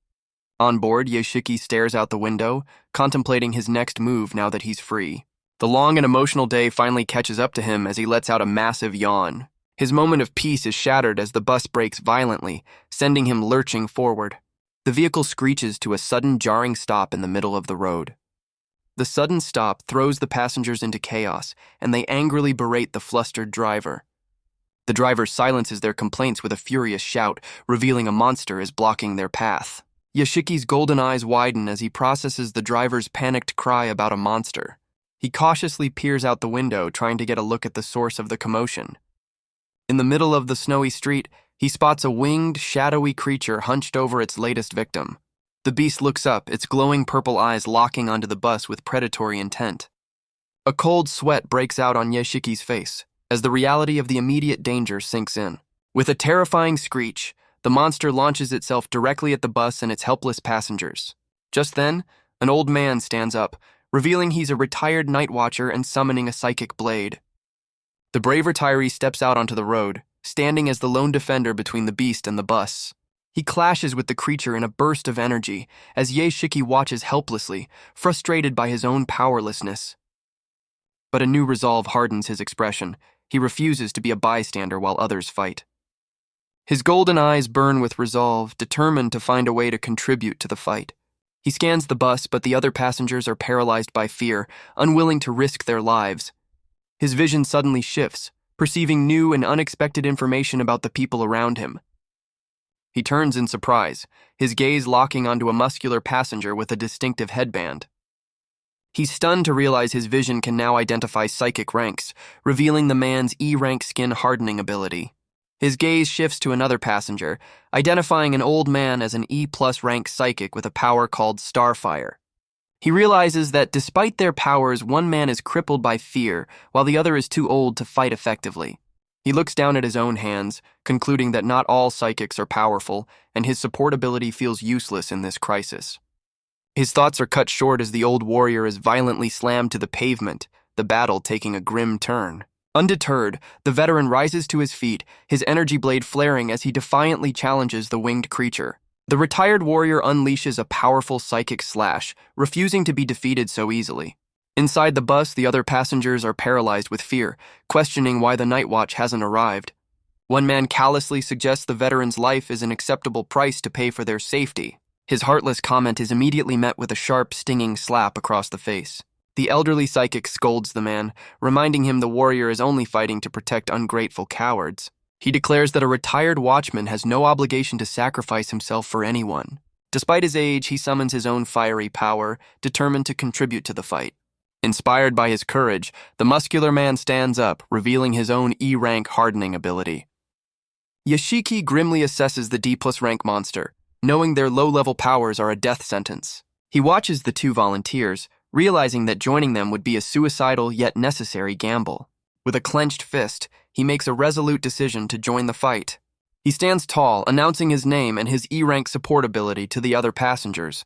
On board, Yoshiki stares out the window, contemplating his next move now that he's free. The long and emotional day finally catches up to him as he lets out a massive yawn. His moment of peace is shattered as the bus brakes violently, sending him lurching forward. The vehicle screeches to a sudden jarring stop in the middle of the road. The sudden stop throws the passengers into chaos, and they angrily berate the flustered driver. The driver silences their complaints with a furious shout, revealing a monster is blocking their path. Yoshiki's golden eyes widen as he processes the driver's panicked cry about a monster. He cautiously peers out the window, trying to get a look at the source of the commotion. In the middle of the snowy street, he spots a winged, shadowy creature hunched over its latest victim. The beast looks up, its glowing purple eyes locking onto the bus with predatory intent. A cold sweat breaks out on Yoshiki's face as the reality of the immediate danger sinks in. With a terrifying screech, the monster launches itself directly at the bus and its helpless passengers. Just then, an old man stands up, revealing he's a retired night watcher and summoning a psychic blade. The brave retiree steps out onto the road, standing as the lone defender between the beast and the bus. He clashes with the creature in a burst of energy as Yoshiki watches helplessly, frustrated by his own powerlessness. But a new resolve hardens his expression. He refuses to be a bystander while others fight. His golden eyes burn with resolve, determined to find a way to contribute to the fight. He scans the bus, but the other passengers are paralyzed by fear, unwilling to risk their lives. His vision suddenly shifts, perceiving new and unexpected information about the people around him. He turns in surprise, his gaze locking onto a muscular passenger with a distinctive headband. He's stunned to realize his vision can now identify psychic ranks, revealing the man's E-rank skin hardening ability. His gaze shifts to another passenger, identifying an old man as an E+ rank psychic with a power called Starfire. He realizes that despite their powers, one man is crippled by fear, while the other is too old to fight effectively. He looks down at his own hands, concluding that not all psychics are powerful, and his support ability feels useless in this crisis. His thoughts are cut short as the old warrior is violently slammed to the pavement, the battle taking a grim turn. Undeterred, the veteran rises to his feet, his energy blade flaring as he defiantly challenges the winged creature. The retired warrior unleashes a powerful psychic slash, refusing to be defeated so easily. Inside the bus, the other passengers are paralyzed with fear, questioning why the night watch hasn't arrived. One man callously suggests the veteran's life is an acceptable price to pay for their safety. His heartless comment is immediately met with a sharp, stinging slap across the face. The elderly psychic scolds the man, reminding him the warrior is only fighting to protect ungrateful cowards. He declares that a retired watchman has no obligation to sacrifice himself for anyone. Despite his age, he summons his own fiery power, determined to contribute to the fight. Inspired by his courage, the muscular man stands up, revealing his own E-rank hardening ability. Yashiki grimly assesses the D+ rank monster, knowing their low-level powers are a death sentence. He watches the two volunteers, realizing that joining them would be a suicidal yet necessary gamble. With a clenched fist, he makes a resolute decision to join the fight. He stands tall, announcing his name and his E-rank support ability to the other passengers.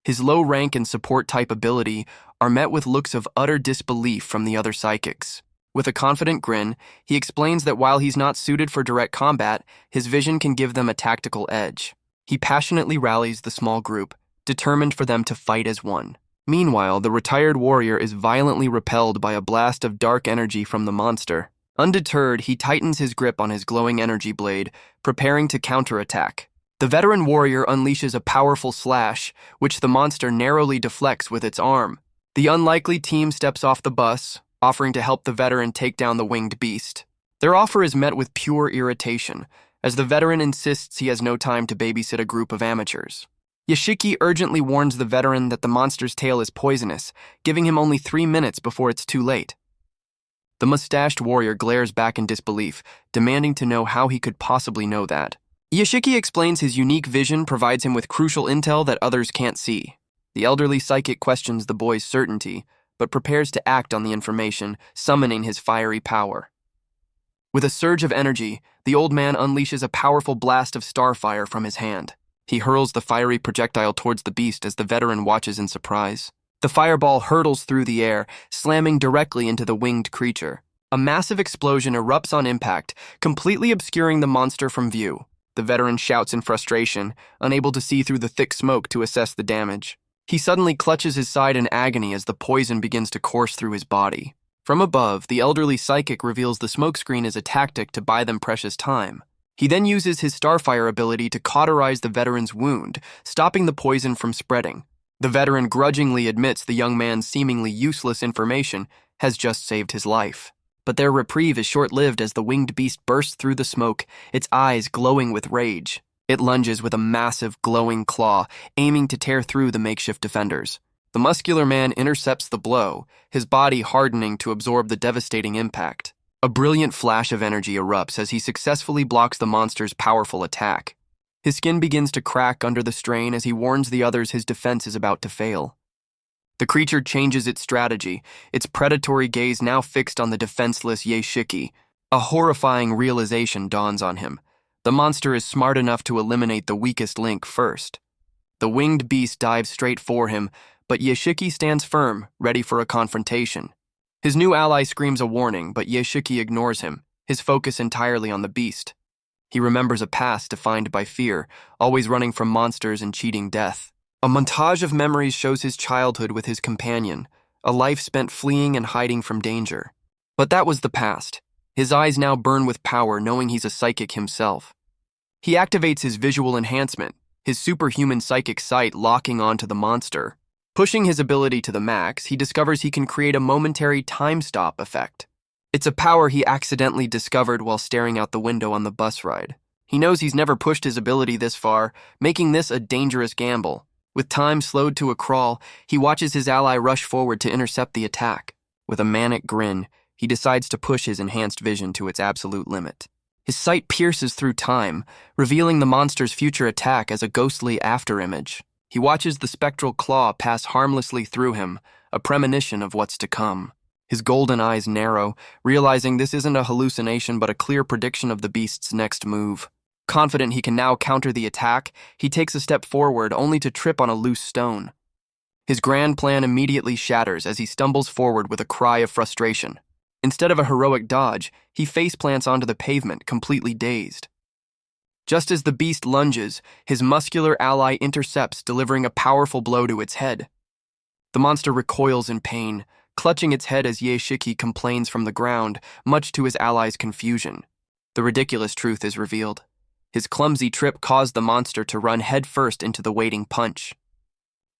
His low rank and support type ability are met with looks of utter disbelief from the other psychics. With a confident grin, he explains that while he's not suited for direct combat, his vision can give them a tactical edge. He passionately rallies the small group, determined for them to fight as one. Meanwhile, the retired warrior is violently repelled by a blast of dark energy from the monster. Undeterred, he tightens his grip on his glowing energy blade, preparing to counterattack. The veteran warrior unleashes a powerful slash, which the monster narrowly deflects with its arm. The unlikely team steps off the bus, offering to help the veteran take down the winged beast. Their offer is met with pure irritation, as the veteran insists he has no time to babysit a group of amateurs. Yashiki urgently warns the veteran that the monster's tail is poisonous, giving him only 3 minutes before it's too late. The mustached warrior glares back in disbelief, demanding to know how he could possibly know that. Yashiki explains his unique vision provides him with crucial intel that others can't see. The elderly psychic questions the boy's certainty, but prepares to act on the information, summoning his fiery power. With a surge of energy, the old man unleashes a powerful blast of starfire from his hand. He hurls the fiery projectile towards the beast as the veteran watches in surprise. The fireball hurtles through the air, slamming directly into the winged creature. A massive explosion erupts on impact, completely obscuring the monster from view. The veteran shouts in frustration, unable to see through the thick smoke to assess the damage. He suddenly clutches his side in agony as the poison begins to course through his body. From above, the elderly psychic reveals the smokescreen is a tactic to buy them precious time. He then uses his Starfire ability to cauterize the veteran's wound, stopping the poison from spreading. The veteran grudgingly admits the young man's seemingly useless information has just saved his life. But their reprieve is short-lived as the winged beast bursts through the smoke, its eyes glowing with rage. It lunges with a massive, glowing claw, aiming to tear through the makeshift defenders. The muscular man intercepts the blow, his body hardening to absorb the devastating impact. A brilliant flash of energy erupts as he successfully blocks the monster's powerful attack. His skin begins to crack under the strain as he warns the others his defense is about to fail. The creature changes its strategy, its predatory gaze now fixed on the defenseless Yashiki. A horrifying realization dawns on him. The monster is smart enough to eliminate the weakest link first. The winged beast dives straight for him, but Yashiki stands firm, ready for a confrontation. His new ally screams a warning, but Yashiki ignores him, his focus entirely on the beast. He remembers a past defined by fear, always running from monsters and cheating death. A montage of memories shows his childhood with his companion, a life spent fleeing and hiding from danger. But that was the past. His eyes now burn with power, knowing he's a psychic himself. He activates his visual enhancement, his superhuman psychic sight locking onto the monster. Pushing his ability to the max, he discovers he can create a momentary time stop effect. It's a power he accidentally discovered while staring out the window on the bus ride. He knows he's never pushed his ability this far, making this a dangerous gamble. With time slowed to a crawl, he watches his ally rush forward to intercept the attack. With a manic grin, he decides to push his enhanced vision to its absolute limit. His sight pierces through time, revealing the monster's future attack as a ghostly afterimage. He watches the spectral claw pass harmlessly through him, a premonition of what's to come. His golden eyes narrow, realizing this isn't a hallucination but a clear prediction of the beast's next move. Confident he can now counter the attack, he takes a step forward only to trip on a loose stone. His grand plan immediately shatters as he stumbles forward with a cry of frustration. Instead of a heroic dodge, he faceplants onto the pavement, completely dazed. Just as the beast lunges, his muscular ally intercepts, delivering a powerful blow to its head. The monster recoils in pain, clutching its head as Ye-Shiki complains from the ground, much to his ally's confusion. The ridiculous truth is revealed. His clumsy trip caused the monster to run headfirst into the waiting punch.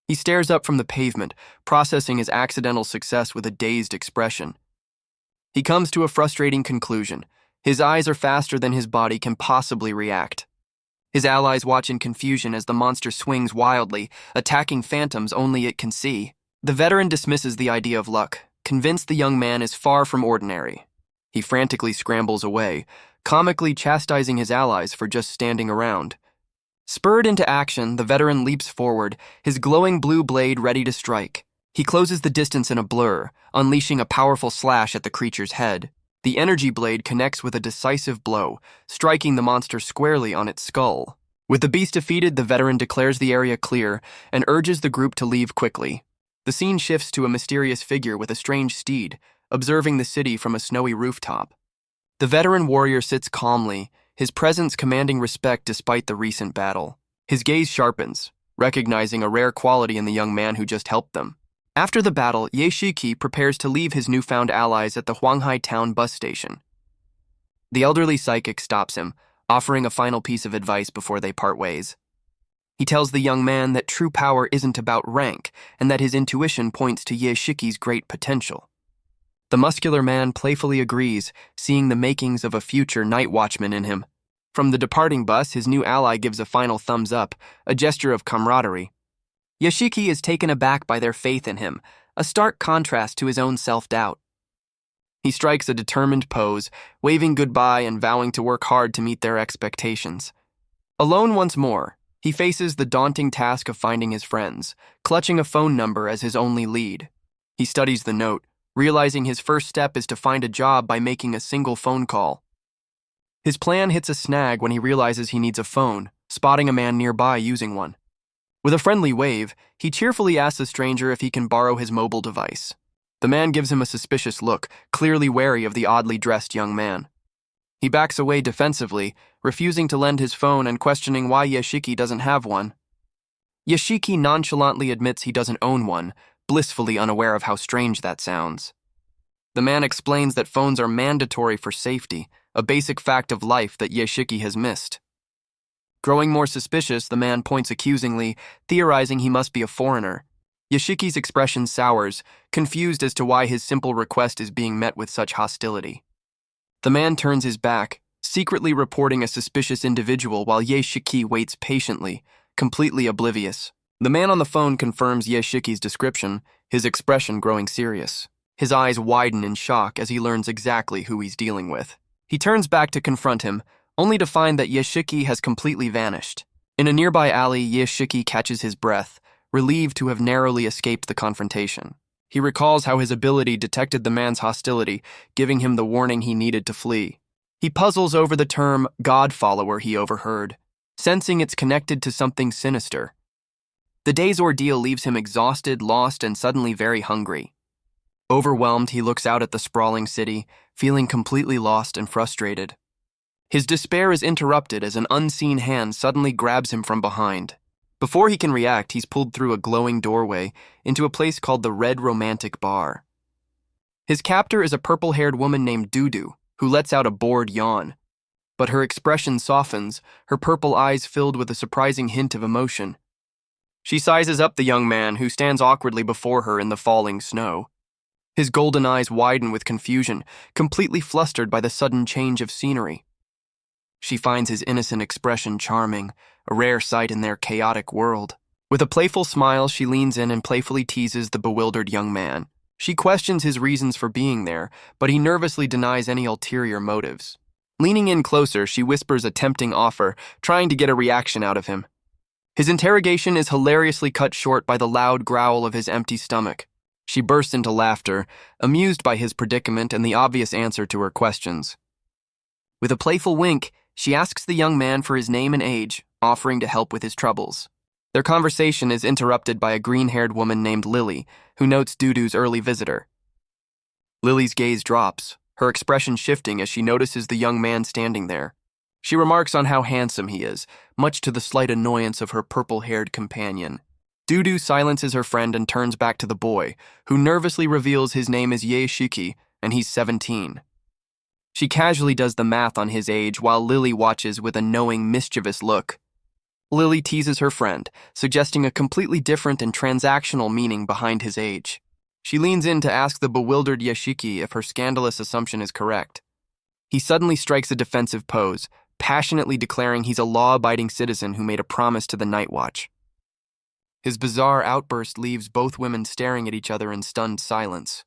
He stares up from the pavement, processing his accidental success with a dazed expression. He comes to a frustrating conclusion. His eyes are faster than his body can possibly react. His allies watch in confusion as the monster swings wildly, attacking phantoms only it can see. The veteran dismisses the idea of luck, convinced the young man is far from ordinary. He frantically scrambles away, comically chastising his allies for just standing around. Spurred into action, the veteran leaps forward, his glowing blue blade ready to strike. He closes the distance in a blur, unleashing a powerful slash at the creature's head. The energy blade connects with a decisive blow, striking the monster squarely on its skull. With the beast defeated, the veteran declares the area clear and urges the group to leave quickly. The scene shifts to a mysterious figure with a strange steed, observing the city from a snowy rooftop. The veteran warrior sits calmly, his presence commanding respect despite the recent battle. His gaze sharpens, recognizing a rare quality in the young man who just helped them. After the battle, Ye-Shiki prepares to leave his newfound allies at the Huanghai town bus station. The elderly psychic stops him, offering a final piece of advice before they part ways. He tells the young man that true power isn't about rank and that his intuition points to Ye-Shiki's great potential. The muscular man playfully agrees, seeing the makings of a future night watchman in him. From the departing bus, his new ally gives a final thumbs up, a gesture of camaraderie. Ye-Shiki is taken aback by their faith in him, a stark contrast to his own self-doubt. He strikes a determined pose, waving goodbye and vowing to work hard to meet their expectations. Alone once more, he faces the daunting task of finding his friends, clutching a phone number as his only lead. He studies the note, realizing his first step is to find a job by making a single phone call. His plan hits a snag when he realizes he needs a phone, spotting a man nearby using one. With a friendly wave, he cheerfully asks the stranger if he can borrow his mobile device. The man gives him a suspicious look, clearly wary of the oddly dressed young man. He backs away defensively, refusing to lend his phone and questioning why Ye-Shiki doesn't have one. Ye-Shiki nonchalantly admits he doesn't own one, blissfully unaware of how strange that sounds. The man explains that phones are mandatory for safety, a basic fact of life that Ye-Shiki has missed. Growing more suspicious, the man points accusingly, theorizing he must be a foreigner. Ye-Shiki's expression sours, confused as to why his simple request is being met with such hostility. The man turns his back, secretly reporting a suspicious individual while Ye-Shiki waits patiently, completely oblivious. The man on the phone confirms Ye-Shiki's description, his expression growing serious. His eyes widen in shock as he learns exactly who he's dealing with. He turns back to confront him, only to find that Ye-Shiki has completely vanished. In a nearby alley, Ye-Shiki catches his breath, relieved to have narrowly escaped the confrontation. He recalls how his ability detected the man's hostility, giving him the warning he needed to flee. He puzzles over the term God-follower he overheard, sensing it's connected to something sinister. The day's ordeal leaves him exhausted, lost, and suddenly very hungry. Overwhelmed, he looks out at the sprawling city, feeling completely lost and frustrated. His despair is interrupted as an unseen hand suddenly grabs him from behind. Before he can react, he's pulled through a glowing doorway into a place called the Red Romantic Bar. His captor is a purple-haired woman named Dudu, who lets out a bored yawn. But her expression softens, her purple eyes filled with a surprising hint of emotion. She sizes up the young man who stands awkwardly before her in the falling snow. His golden eyes widen with confusion, completely flustered by the sudden change of scenery. She finds his innocent expression charming, a rare sight in their chaotic world. With a playful smile, she leans in and playfully teases the bewildered young man. She questions his reasons for being there, but he nervously denies any ulterior motives. Leaning in closer, she whispers a tempting offer, trying to get a reaction out of him. His interrogation is hilariously cut short by the loud growl of his empty stomach. She bursts into laughter, amused by his predicament and the obvious answer to her questions. With a playful wink, she asks the young man for his name and age, offering to help with his troubles. Their conversation is interrupted by a green-haired woman named Lily, who notes Dudu's early visitor. Lily's gaze drops, her expression shifting as she notices the young man standing there. She remarks on how handsome he is, much to the slight annoyance of her purple-haired companion. Dudu silences her friend and turns back to the boy, who nervously reveals his name is Ye Shiki and he's 17. She casually does the math on his age while Lily watches with a knowing, mischievous look. Lily teases her friend, suggesting a completely different and transactional meaning behind his age. She leans in to ask the bewildered Yashiki if her scandalous assumption is correct. He suddenly strikes a defensive pose, passionately declaring he's a law-abiding citizen who made a promise to the Night Watch. His bizarre outburst leaves both women staring at each other in stunned silence.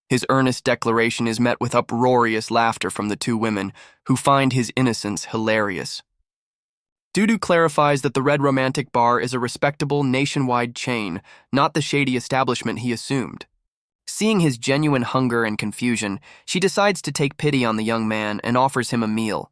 His earnest declaration is met with uproarious laughter from the two women, who find his innocence hilarious. Dudu clarifies that the Red Romantic Bar is a respectable nationwide chain, not the shady establishment he assumed. Seeing his genuine hunger and confusion, she decides to take pity on the young man and offers him a meal.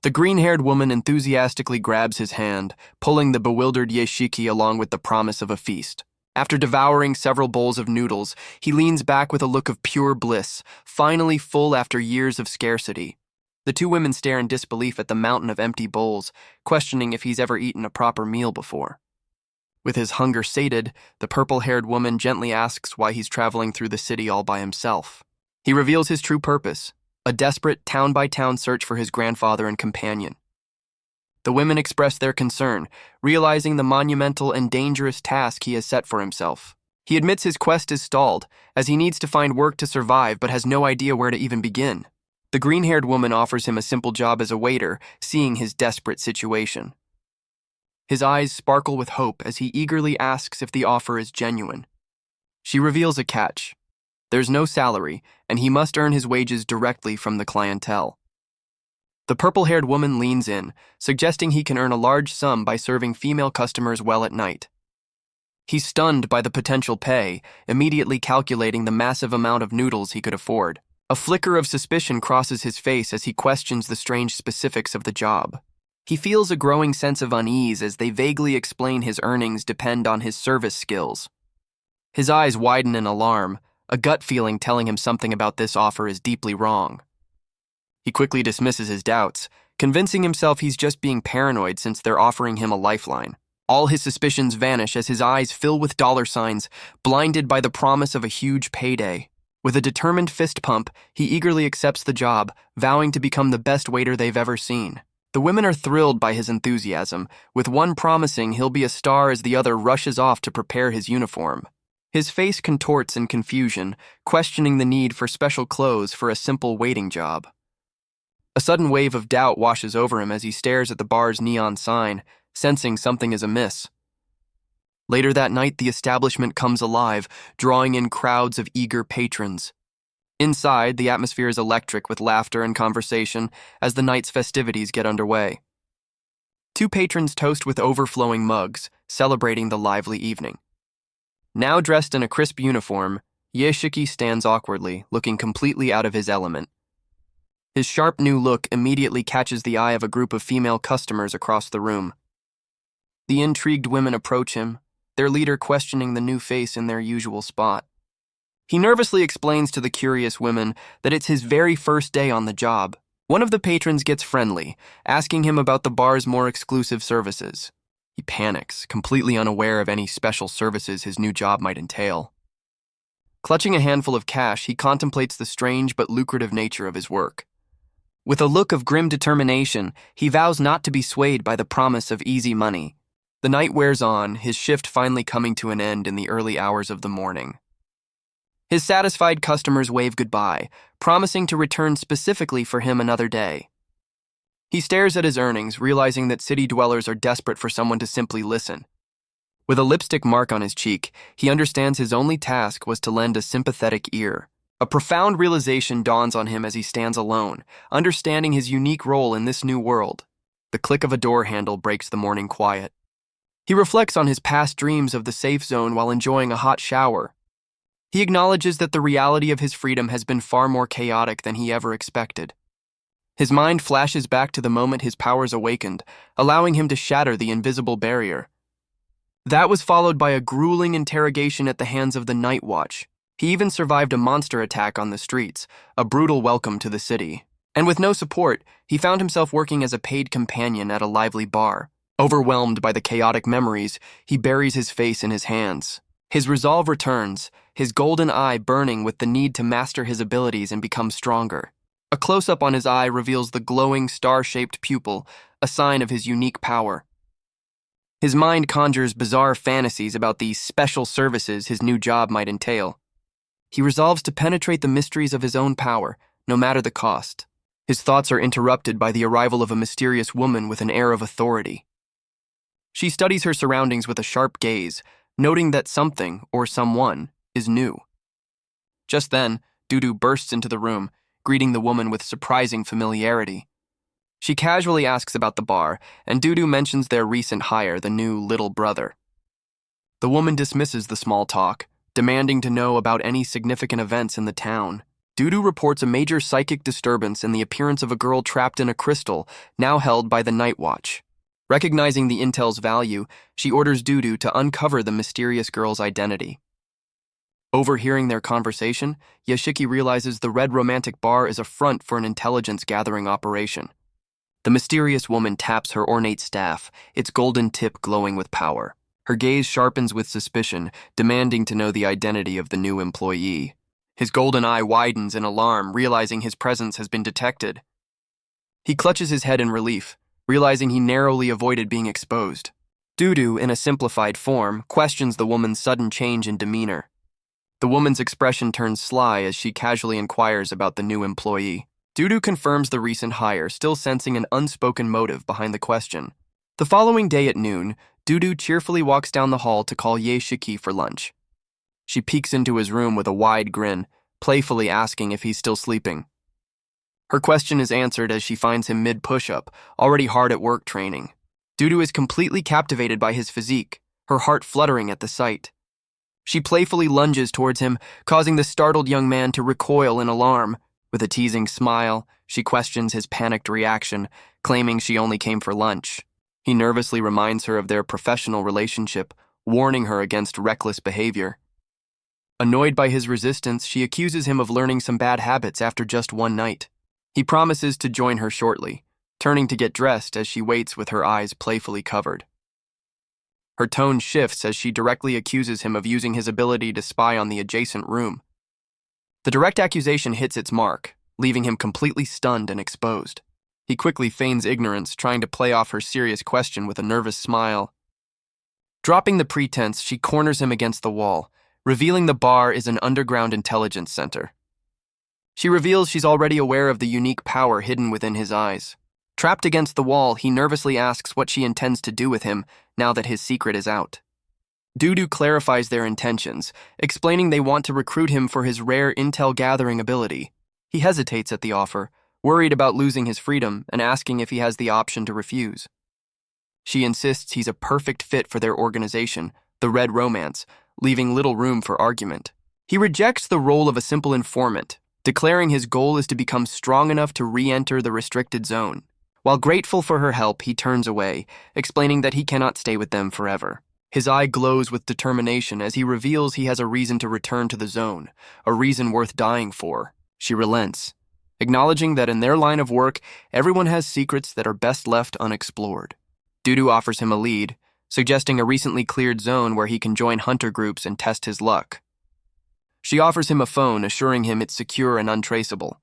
The green-haired woman enthusiastically grabs his hand, pulling the bewildered Yeshiki along with the promise of a feast. After devouring several bowls of noodles, he leans back with a look of pure bliss, finally full after years of scarcity. The two women stare in disbelief at the mountain of empty bowls, questioning if he's ever eaten a proper meal before. With his hunger sated, the purple-haired woman gently asks why he's traveling through the city all by himself. He reveals his true purpose, a desperate town-by-town search for his grandfather and companion. The women express their concern, realizing the monumental and dangerous task he has set for himself. He admits his quest is stalled, as he needs to find work to survive but has no idea where to even begin. The green-haired woman offers him a simple job as a waiter, seeing his desperate situation. His eyes sparkle with hope as he eagerly asks if the offer is genuine. She reveals a catch. There's no salary, and he must earn his wages directly from the clientele. The purple-haired woman leans in, suggesting he can earn a large sum by serving female customers well at night. He's stunned by the potential pay, immediately calculating the massive amount of noodles he could afford. A flicker of suspicion crosses his face as he questions the strange specifics of the job. He feels a growing sense of unease as they vaguely explain his earnings depend on his service skills. His eyes widen in alarm, a gut feeling telling him something about this offer is deeply wrong. He quickly dismisses his doubts, convincing himself he's just being paranoid since they're offering him a lifeline. All his suspicions vanish as his eyes fill with dollar signs, blinded by the promise of a huge payday. With a determined fist pump, he eagerly accepts the job, vowing to become the best waiter they've ever seen. The women are thrilled by his enthusiasm, with one promising he'll be a star as the other rushes off to prepare his uniform. His face contorts in confusion, questioning the need for special clothes for a simple waiting job. A sudden wave of doubt washes over him as he stares at the bar's neon sign, sensing something is amiss. Later that night, the establishment comes alive, drawing in crowds of eager patrons. Inside, the atmosphere is electric with laughter and conversation as the night's festivities get underway. Two patrons toast with overflowing mugs, celebrating the lively evening. Now dressed in a crisp uniform, Yeshiki stands awkwardly, looking completely out of his element. His sharp new look immediately catches the eye of a group of female customers across the room. The intrigued women approach him, their leader questioning the new face in their usual spot. He nervously explains to the curious women that it's his very first day on the job. One of the patrons gets friendly, asking him about the bar's more exclusive services. He panics, completely unaware of any special services his new job might entail. Clutching a handful of cash, he contemplates the strange but lucrative nature of his work. With a look of grim determination, he vows not to be swayed by the promise of easy money. The night wears on, his shift finally coming to an end in the early hours of the morning. His satisfied customers wave goodbye, promising to return specifically for him another day. He stares at his earnings, realizing that city dwellers are desperate for someone to simply listen. With a lipstick mark on his cheek, he understands his only task was to lend a sympathetic ear. A profound realization dawns on him as he stands alone, understanding his unique role in this new world. The click of a door handle breaks the morning quiet. He reflects on his past dreams of the safe zone while enjoying a hot shower. He acknowledges that the reality of his freedom has been far more chaotic than he ever expected. His mind flashes back to the moment his powers awakened, allowing him to shatter the invisible barrier. That was followed by a grueling interrogation at the hands of the Night Watch. He even survived a monster attack on the streets, a brutal welcome to the city. And with no support, he found himself working as a paid companion at a lively bar. Overwhelmed by the chaotic memories, he buries his face in his hands. His resolve returns, his golden eye burning with the need to master his abilities and become stronger. A close-up on his eye reveals the glowing star-shaped pupil, a sign of his unique power. His mind conjures bizarre fantasies about the special services his new job might entail. He resolves to penetrate the mysteries of his own power, no matter the cost. His thoughts are interrupted by the arrival of a mysterious woman with an air of authority. She studies her surroundings with a sharp gaze, noting that something, or someone, is new. Just then, Dudu bursts into the room, greeting the woman with surprising familiarity. She casually asks about the bar, and Dudu mentions their recent hire, the new little brother. The woman dismisses the small talk, demanding to know about any significant events in the town. Dudu reports a major psychic disturbance and the appearance of a girl trapped in a crystal, now held by the Night Watch. Recognizing the intel's value, she orders Dudu to uncover the mysterious girl's identity. Overhearing their conversation, Yashiki realizes the Red Romantic Bar is a front for an intelligence-gathering operation. The mysterious woman taps her ornate staff, its golden tip glowing with power. Her gaze sharpens with suspicion, demanding to know the identity of the new employee. His golden eye widens in alarm, realizing his presence has been detected. He clutches his head in relief, realizing he narrowly avoided being exposed. Dudu, in a simplified form, questions the woman's sudden change in demeanor. The woman's expression turns sly as she casually inquires about the new employee. Dudu confirms the recent hire, still sensing an unspoken motive behind the question. The following day at noon, Dudu cheerfully walks down the hall to call Ye Shiki for lunch. She peeks into his room with a wide grin, playfully asking if he's still sleeping. Her question is answered as she finds him mid-push-up, already hard at work training. Dudu is completely captivated by his physique, her heart fluttering at the sight. She playfully lunges towards him, causing the startled young man to recoil in alarm. With a teasing smile, she questions his panicked reaction, claiming she only came for lunch. He nervously reminds her of their professional relationship, warning her against reckless behavior. Annoyed by his resistance, she accuses him of learning some bad habits after just one night. He promises to join her shortly, turning to get dressed as she waits with her eyes playfully covered. Her tone shifts as she directly accuses him of using his ability to spy on the adjacent room. The direct accusation hits its mark, leaving him completely stunned and exposed. He quickly feigns ignorance, trying to play off her serious question with a nervous smile. Dropping the pretense, she corners him against the wall, revealing the bar is an underground intelligence center. She reveals she's already aware of the unique power hidden within his eyes. Trapped against the wall, he nervously asks what she intends to do with him now that his secret is out. Dudu clarifies their intentions, explaining they want to recruit him for his rare intel-gathering ability. He hesitates at the offer, worried about losing his freedom and asking if he has the option to refuse. She insists he's a perfect fit for their organization, the Red Romance, leaving little room for argument. He rejects the role of a simple informant, declaring his goal is to become strong enough to re-enter the restricted zone. While grateful for her help, he turns away, explaining that he cannot stay with them forever. His eye glows with determination as he reveals he has a reason to return to the zone, a reason worth dying for. She relents, acknowledging that in their line of work, everyone has secrets that are best left unexplored. Dudu offers him a lead, suggesting a recently cleared zone where he can join hunter groups and test his luck. She offers him a phone, assuring him it's secure and untraceable.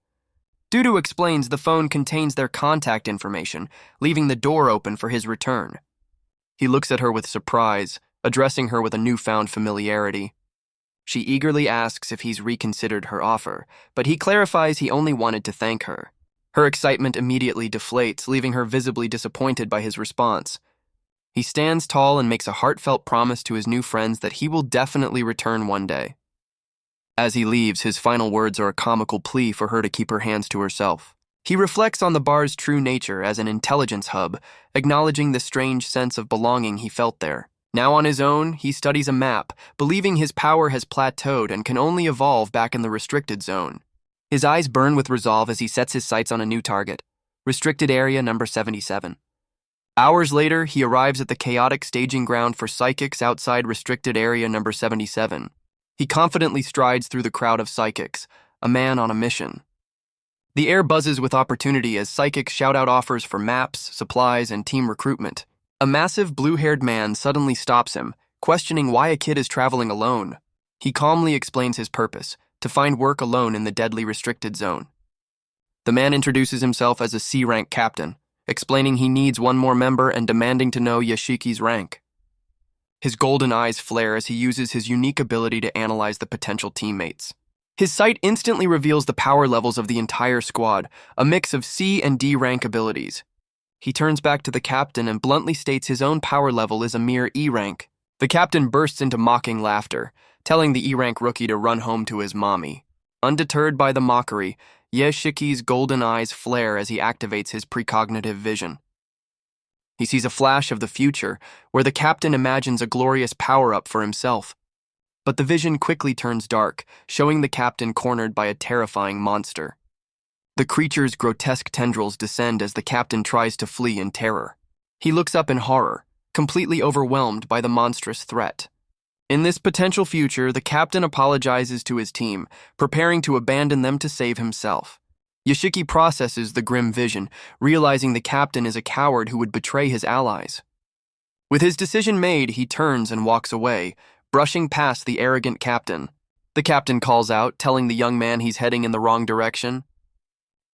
Dudu explains the phone contains their contact information, leaving the door open for his return. He looks at her with surprise, addressing her with a newfound familiarity. She eagerly asks if he's reconsidered her offer, but he clarifies he only wanted to thank her. Her excitement immediately deflates, leaving her visibly disappointed by his response. He stands tall and makes a heartfelt promise to his new friends that he will definitely return one day. As he leaves, his final words are a comical plea for her to keep her hands to herself. He reflects on the bar's true nature as an intelligence hub, acknowledging the strange sense of belonging he felt there. Now on his own, he studies a map, believing his power has plateaued and can only evolve back in the restricted zone. His eyes burn with resolve as he sets his sights on a new target, restricted area number 77. Hours later, he arrives at the chaotic staging ground for psychics outside restricted area number 77. He confidently strides through the crowd of psychics, a man on a mission. The air buzzes with opportunity as psychics shout out offers for maps, supplies, and team recruitment. A massive blue-haired man suddenly stops him, questioning why a kid is traveling alone. He calmly explains his purpose, to find work alone in the deadly restricted zone. The man introduces himself as a C-rank captain, explaining he needs one more member and demanding to know Yashiki's rank. His golden eyes flare as he uses his unique ability to analyze the potential teammates. His sight instantly reveals the power levels of the entire squad, a mix of C and D rank abilities. He turns back to the captain and bluntly states his own power level is a mere E rank. The captain bursts into mocking laughter, telling the E rank rookie to run home to his mommy. Undeterred by the mockery, Yashiki's golden eyes flare as he activates his precognitive vision. He sees a flash of the future, where the captain imagines a glorious power-up for himself. But the vision quickly turns dark, showing the captain cornered by a terrifying monster. The creature's grotesque tendrils descend as the captain tries to flee in terror. He looks up in horror, completely overwhelmed by the monstrous threat. In this potential future, the captain apologizes to his team, preparing to abandon them to save himself. Yashiki processes the grim vision, realizing the captain is a coward who would betray his allies. With his decision made, he turns and walks away, brushing past the arrogant captain. The captain calls out, telling the young man he's heading in the wrong direction.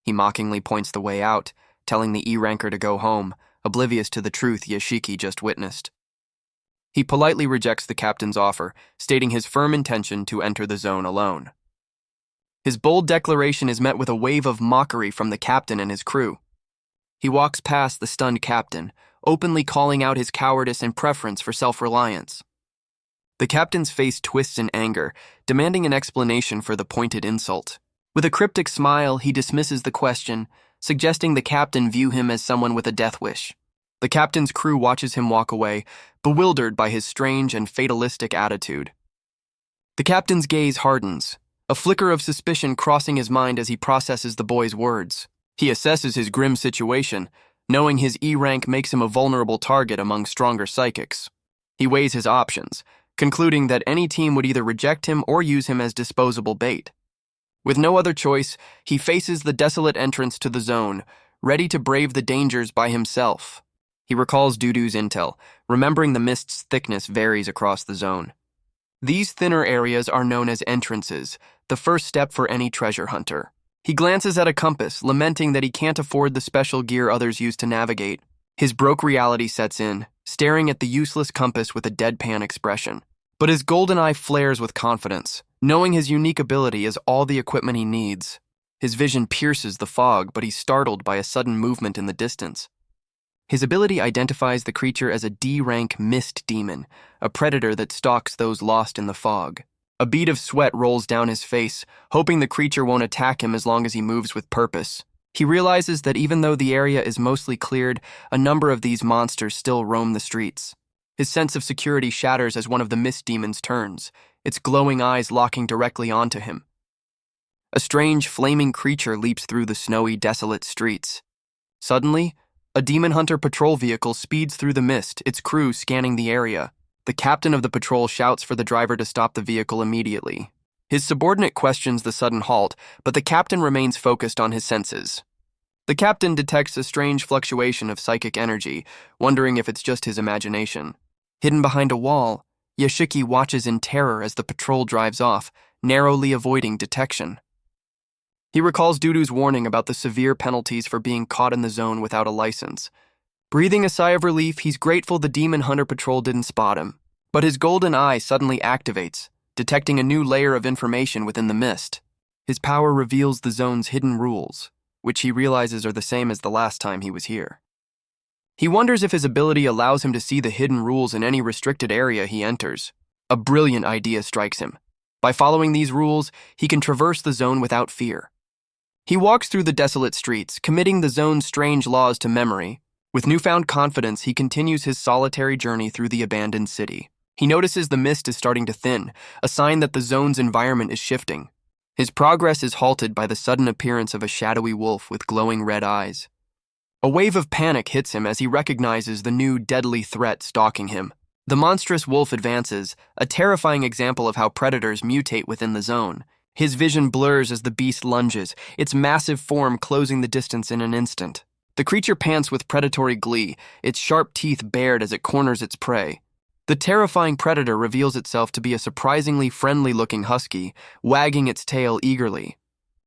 He mockingly points the way out, telling the E-ranker to go home, oblivious to the truth Yashiki just witnessed. He politely rejects the captain's offer, stating his firm intention to enter the zone alone. His bold declaration is met with a wave of mockery from the captain and his crew. He walks past the stunned captain, openly calling out his cowardice and preference for self-reliance. The captain's face twists in anger, demanding an explanation for the pointed insult. With a cryptic smile, he dismisses the question, suggesting the captain view him as someone with a death wish. The captain's crew watches him walk away, bewildered by his strange and fatalistic attitude. The captain's gaze hardens, a flicker of suspicion crossing his mind as he processes the boy's words. He assesses his grim situation, knowing his E rank makes him a vulnerable target among stronger psychics. He weighs his options, concluding that any team would either reject him or use him as disposable bait. With no other choice, he faces the desolate entrance to the zone, ready to brave the dangers by himself. He recalls Dudu's intel, remembering the mist's thickness varies across the zone. These thinner areas are known as entrances, the first step for any treasure hunter. He glances at a compass, lamenting that he can't afford the special gear others use to navigate. His broke reality sets in, staring at the useless compass with a deadpan expression. But his golden eye flares with confidence, knowing his unique ability is all the equipment he needs. His vision pierces the fog, but he's startled by a sudden movement in the distance. His ability identifies the creature as a D-rank mist demon, a predator that stalks those lost in the fog. A bead of sweat rolls down his face, hoping the creature won't attack him as long as he moves with purpose. He realizes that even though the area is mostly cleared, a number of these monsters still roam the streets. His sense of security shatters as one of the mist demons turns, its glowing eyes locking directly onto him. A strange, flaming creature leaps through the snowy, desolate streets. Suddenly, a demon hunter patrol vehicle speeds through the mist, its crew scanning the area. The captain of the patrol shouts for the driver to stop the vehicle immediately. His subordinate questions the sudden halt, but the captain remains focused on his senses. The captain detects a strange fluctuation of psychic energy, wondering if it's just his imagination. Hidden behind a wall, Yashiki watches in terror as the patrol drives off, narrowly avoiding detection. He recalls Dudu's warning about the severe penalties for being caught in the zone without a license. Breathing a sigh of relief, he's grateful the Demon Hunter Patrol didn't spot him. But his golden eye suddenly activates, detecting a new layer of information within the mist. His power reveals the zone's hidden rules, which he realizes are the same as the last time he was here. He wonders if his ability allows him to see the hidden rules in any restricted area he enters. A brilliant idea strikes him. By following these rules, he can traverse the zone without fear. He walks through the desolate streets, committing the zone's strange laws to memory. With newfound confidence, he continues his solitary journey through the abandoned city. He notices the mist is starting to thin, a sign that the zone's environment is shifting. His progress is halted by the sudden appearance of a shadowy wolf with glowing red eyes. A wave of panic hits him as he recognizes the new deadly threat stalking him. The monstrous wolf advances, a terrifying example of how predators mutate within the zone. His vision blurs as the beast lunges, its massive form closing the distance in an instant. The creature pants with predatory glee, its sharp teeth bared as it corners its prey. The terrifying predator reveals itself to be a surprisingly friendly-looking husky, wagging its tail eagerly.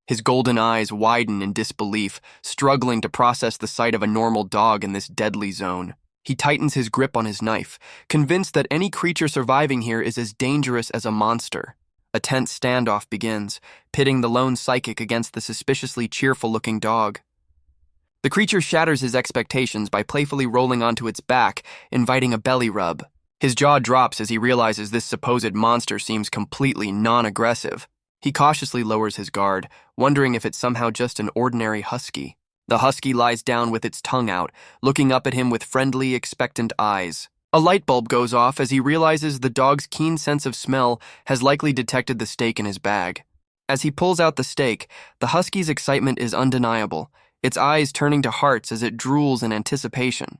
His golden eyes widen in disbelief, struggling to process the sight of a normal dog in this deadly zone. He tightens his grip on his knife, convinced that any creature surviving here is as dangerous as a monster. A tense standoff begins, pitting the lone psychic against the suspiciously cheerful-looking dog. The creature shatters his expectations by playfully rolling onto its back, inviting a belly rub. His jaw drops as he realizes this supposed monster seems completely non-aggressive. He cautiously lowers his guard, wondering if it's somehow just an ordinary husky. The husky lies down with its tongue out, looking up at him with friendly, expectant eyes. A light bulb goes off as he realizes the dog's keen sense of smell has likely detected the steak in his bag. As he pulls out the steak, the husky's excitement is undeniable, its eyes turning to hearts as it drools in anticipation.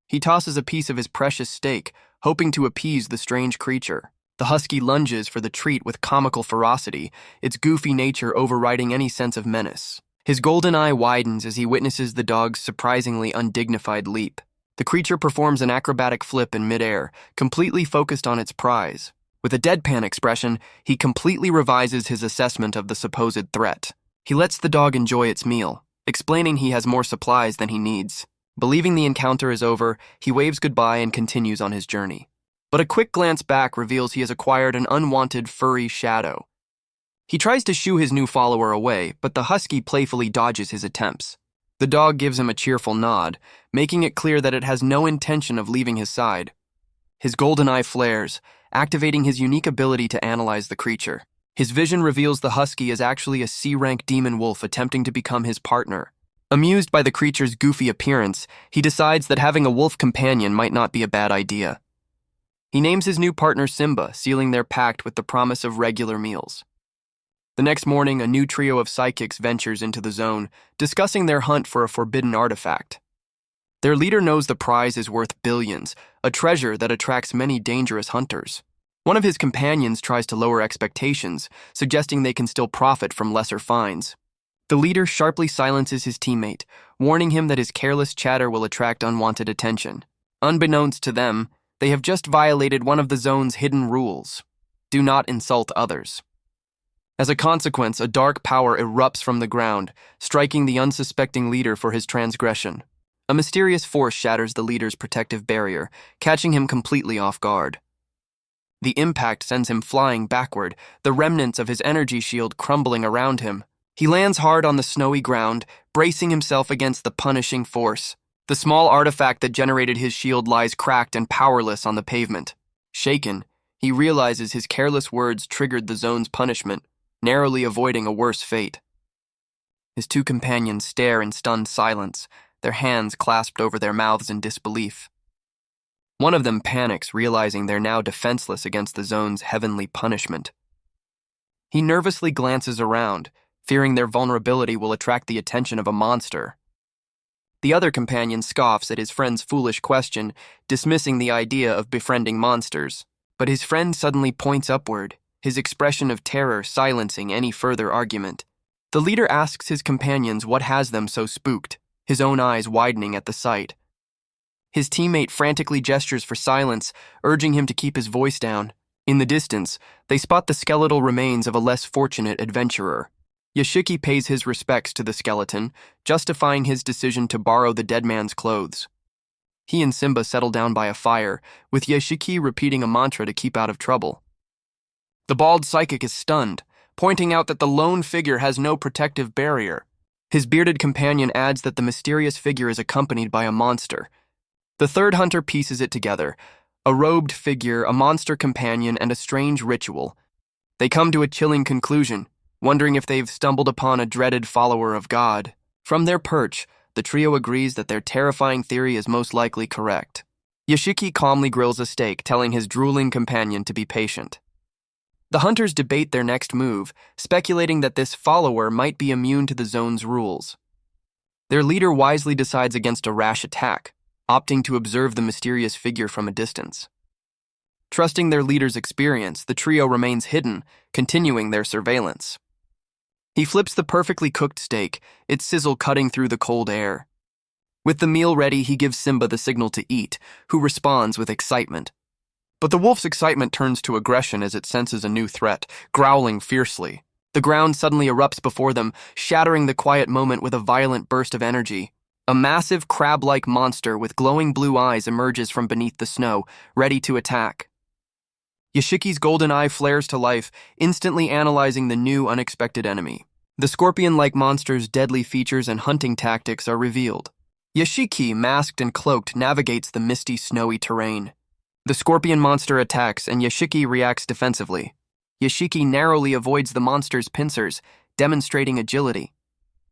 He tosses a piece of his precious steak, hoping to appease the strange creature. The husky lunges for the treat with comical ferocity, its goofy nature overriding any sense of menace. His golden eye widens as he witnesses the dog's surprisingly undignified leap. The creature performs an acrobatic flip in midair, completely focused on its prize. With a deadpan expression, he completely revises his assessment of the supposed threat. He lets the dog enjoy its meal, explaining he has more supplies than he needs. Believing the encounter is over, he waves goodbye and continues on his journey. But a quick glance back reveals he has acquired an unwanted furry shadow. He tries to shoo his new follower away, but the husky playfully dodges his attempts. The dog gives him a cheerful nod, making it clear that it has no intention of leaving his side. His golden eye flares, activating his unique ability to analyze the creature. His vision reveals the husky is actually a C-rank demon wolf attempting to become his partner. Amused by the creature's goofy appearance, he decides that having a wolf companion might not be a bad idea. He names his new partner Simba, sealing their pact with the promise of regular meals. The next morning, a new trio of psychics ventures into the zone, discussing their hunt for a forbidden artifact. Their leader knows the prize is worth billions, a treasure that attracts many dangerous hunters. One of his companions tries to lower expectations, suggesting they can still profit from lesser finds. The leader sharply silences his teammate, warning him that his careless chatter will attract unwanted attention. Unbeknownst to them, they have just violated one of the zone's hidden rules. Do not insult others. As a consequence, a dark power erupts from the ground, striking the unsuspecting leader for his transgression. A mysterious force shatters the leader's protective barrier, catching him completely off guard. The impact sends him flying backward, the remnants of his energy shield crumbling around him. He lands hard on the snowy ground, bracing himself against the punishing force. The small artifact that generated his shield lies cracked and powerless on the pavement. Shaken, he realizes his careless words triggered the zone's punishment, narrowly avoiding a worse fate. His two companions stare in stunned silence, their hands clasped over their mouths in disbelief. One of them panics, realizing they're now defenseless against the zone's heavenly punishment. He nervously glances around, fearing their vulnerability will attract the attention of a monster. The other companion scoffs at his friend's foolish question, dismissing the idea of befriending monsters. But his friend suddenly points upward, his expression of terror silencing any further argument. The leader asks his companions what has them so spooked, his own eyes widening at the sight. His teammate frantically gestures for silence, urging him to keep his voice down. In the distance, they spot the skeletal remains of a less fortunate adventurer. Yashiki pays his respects to the skeleton, justifying his decision to borrow the dead man's clothes. He and Simba settle down by a fire, with Yashiki repeating a mantra to keep out of trouble. The bald psychic is stunned, pointing out that the lone figure has no protective barrier. His bearded companion adds that the mysterious figure is accompanied by a monster. The third hunter pieces it together: a robed figure, a monster companion, and a strange ritual. They come to a chilling conclusion, wondering if they've stumbled upon a dreaded follower of God. From their perch, the trio agrees that their terrifying theory is most likely correct. Yoshiki calmly grills a steak, telling his drooling companion to be patient. The hunters debate their next move, speculating that this follower might be immune to the zone's rules. Their leader wisely decides against a rash attack, opting to observe the mysterious figure from a distance. Trusting their leader's experience, the trio remains hidden, continuing their surveillance. He flips the perfectly cooked steak, its sizzle cutting through the cold air. With the meal ready, he gives Simba the signal to eat, who responds with excitement. But the wolf's excitement turns to aggression as it senses a new threat, growling fiercely. The ground suddenly erupts before them, shattering the quiet moment with a violent burst of energy. A massive crab-like monster with glowing blue eyes emerges from beneath the snow, ready to attack. Yoshiki's golden eye flares to life, instantly analyzing the new, unexpected enemy. The scorpion-like monster's deadly features and hunting tactics are revealed. Yoshiki, masked and cloaked, navigates the misty, snowy terrain. The scorpion monster attacks, and Yoshiki reacts defensively. Yoshiki narrowly avoids the monster's pincers, demonstrating agility.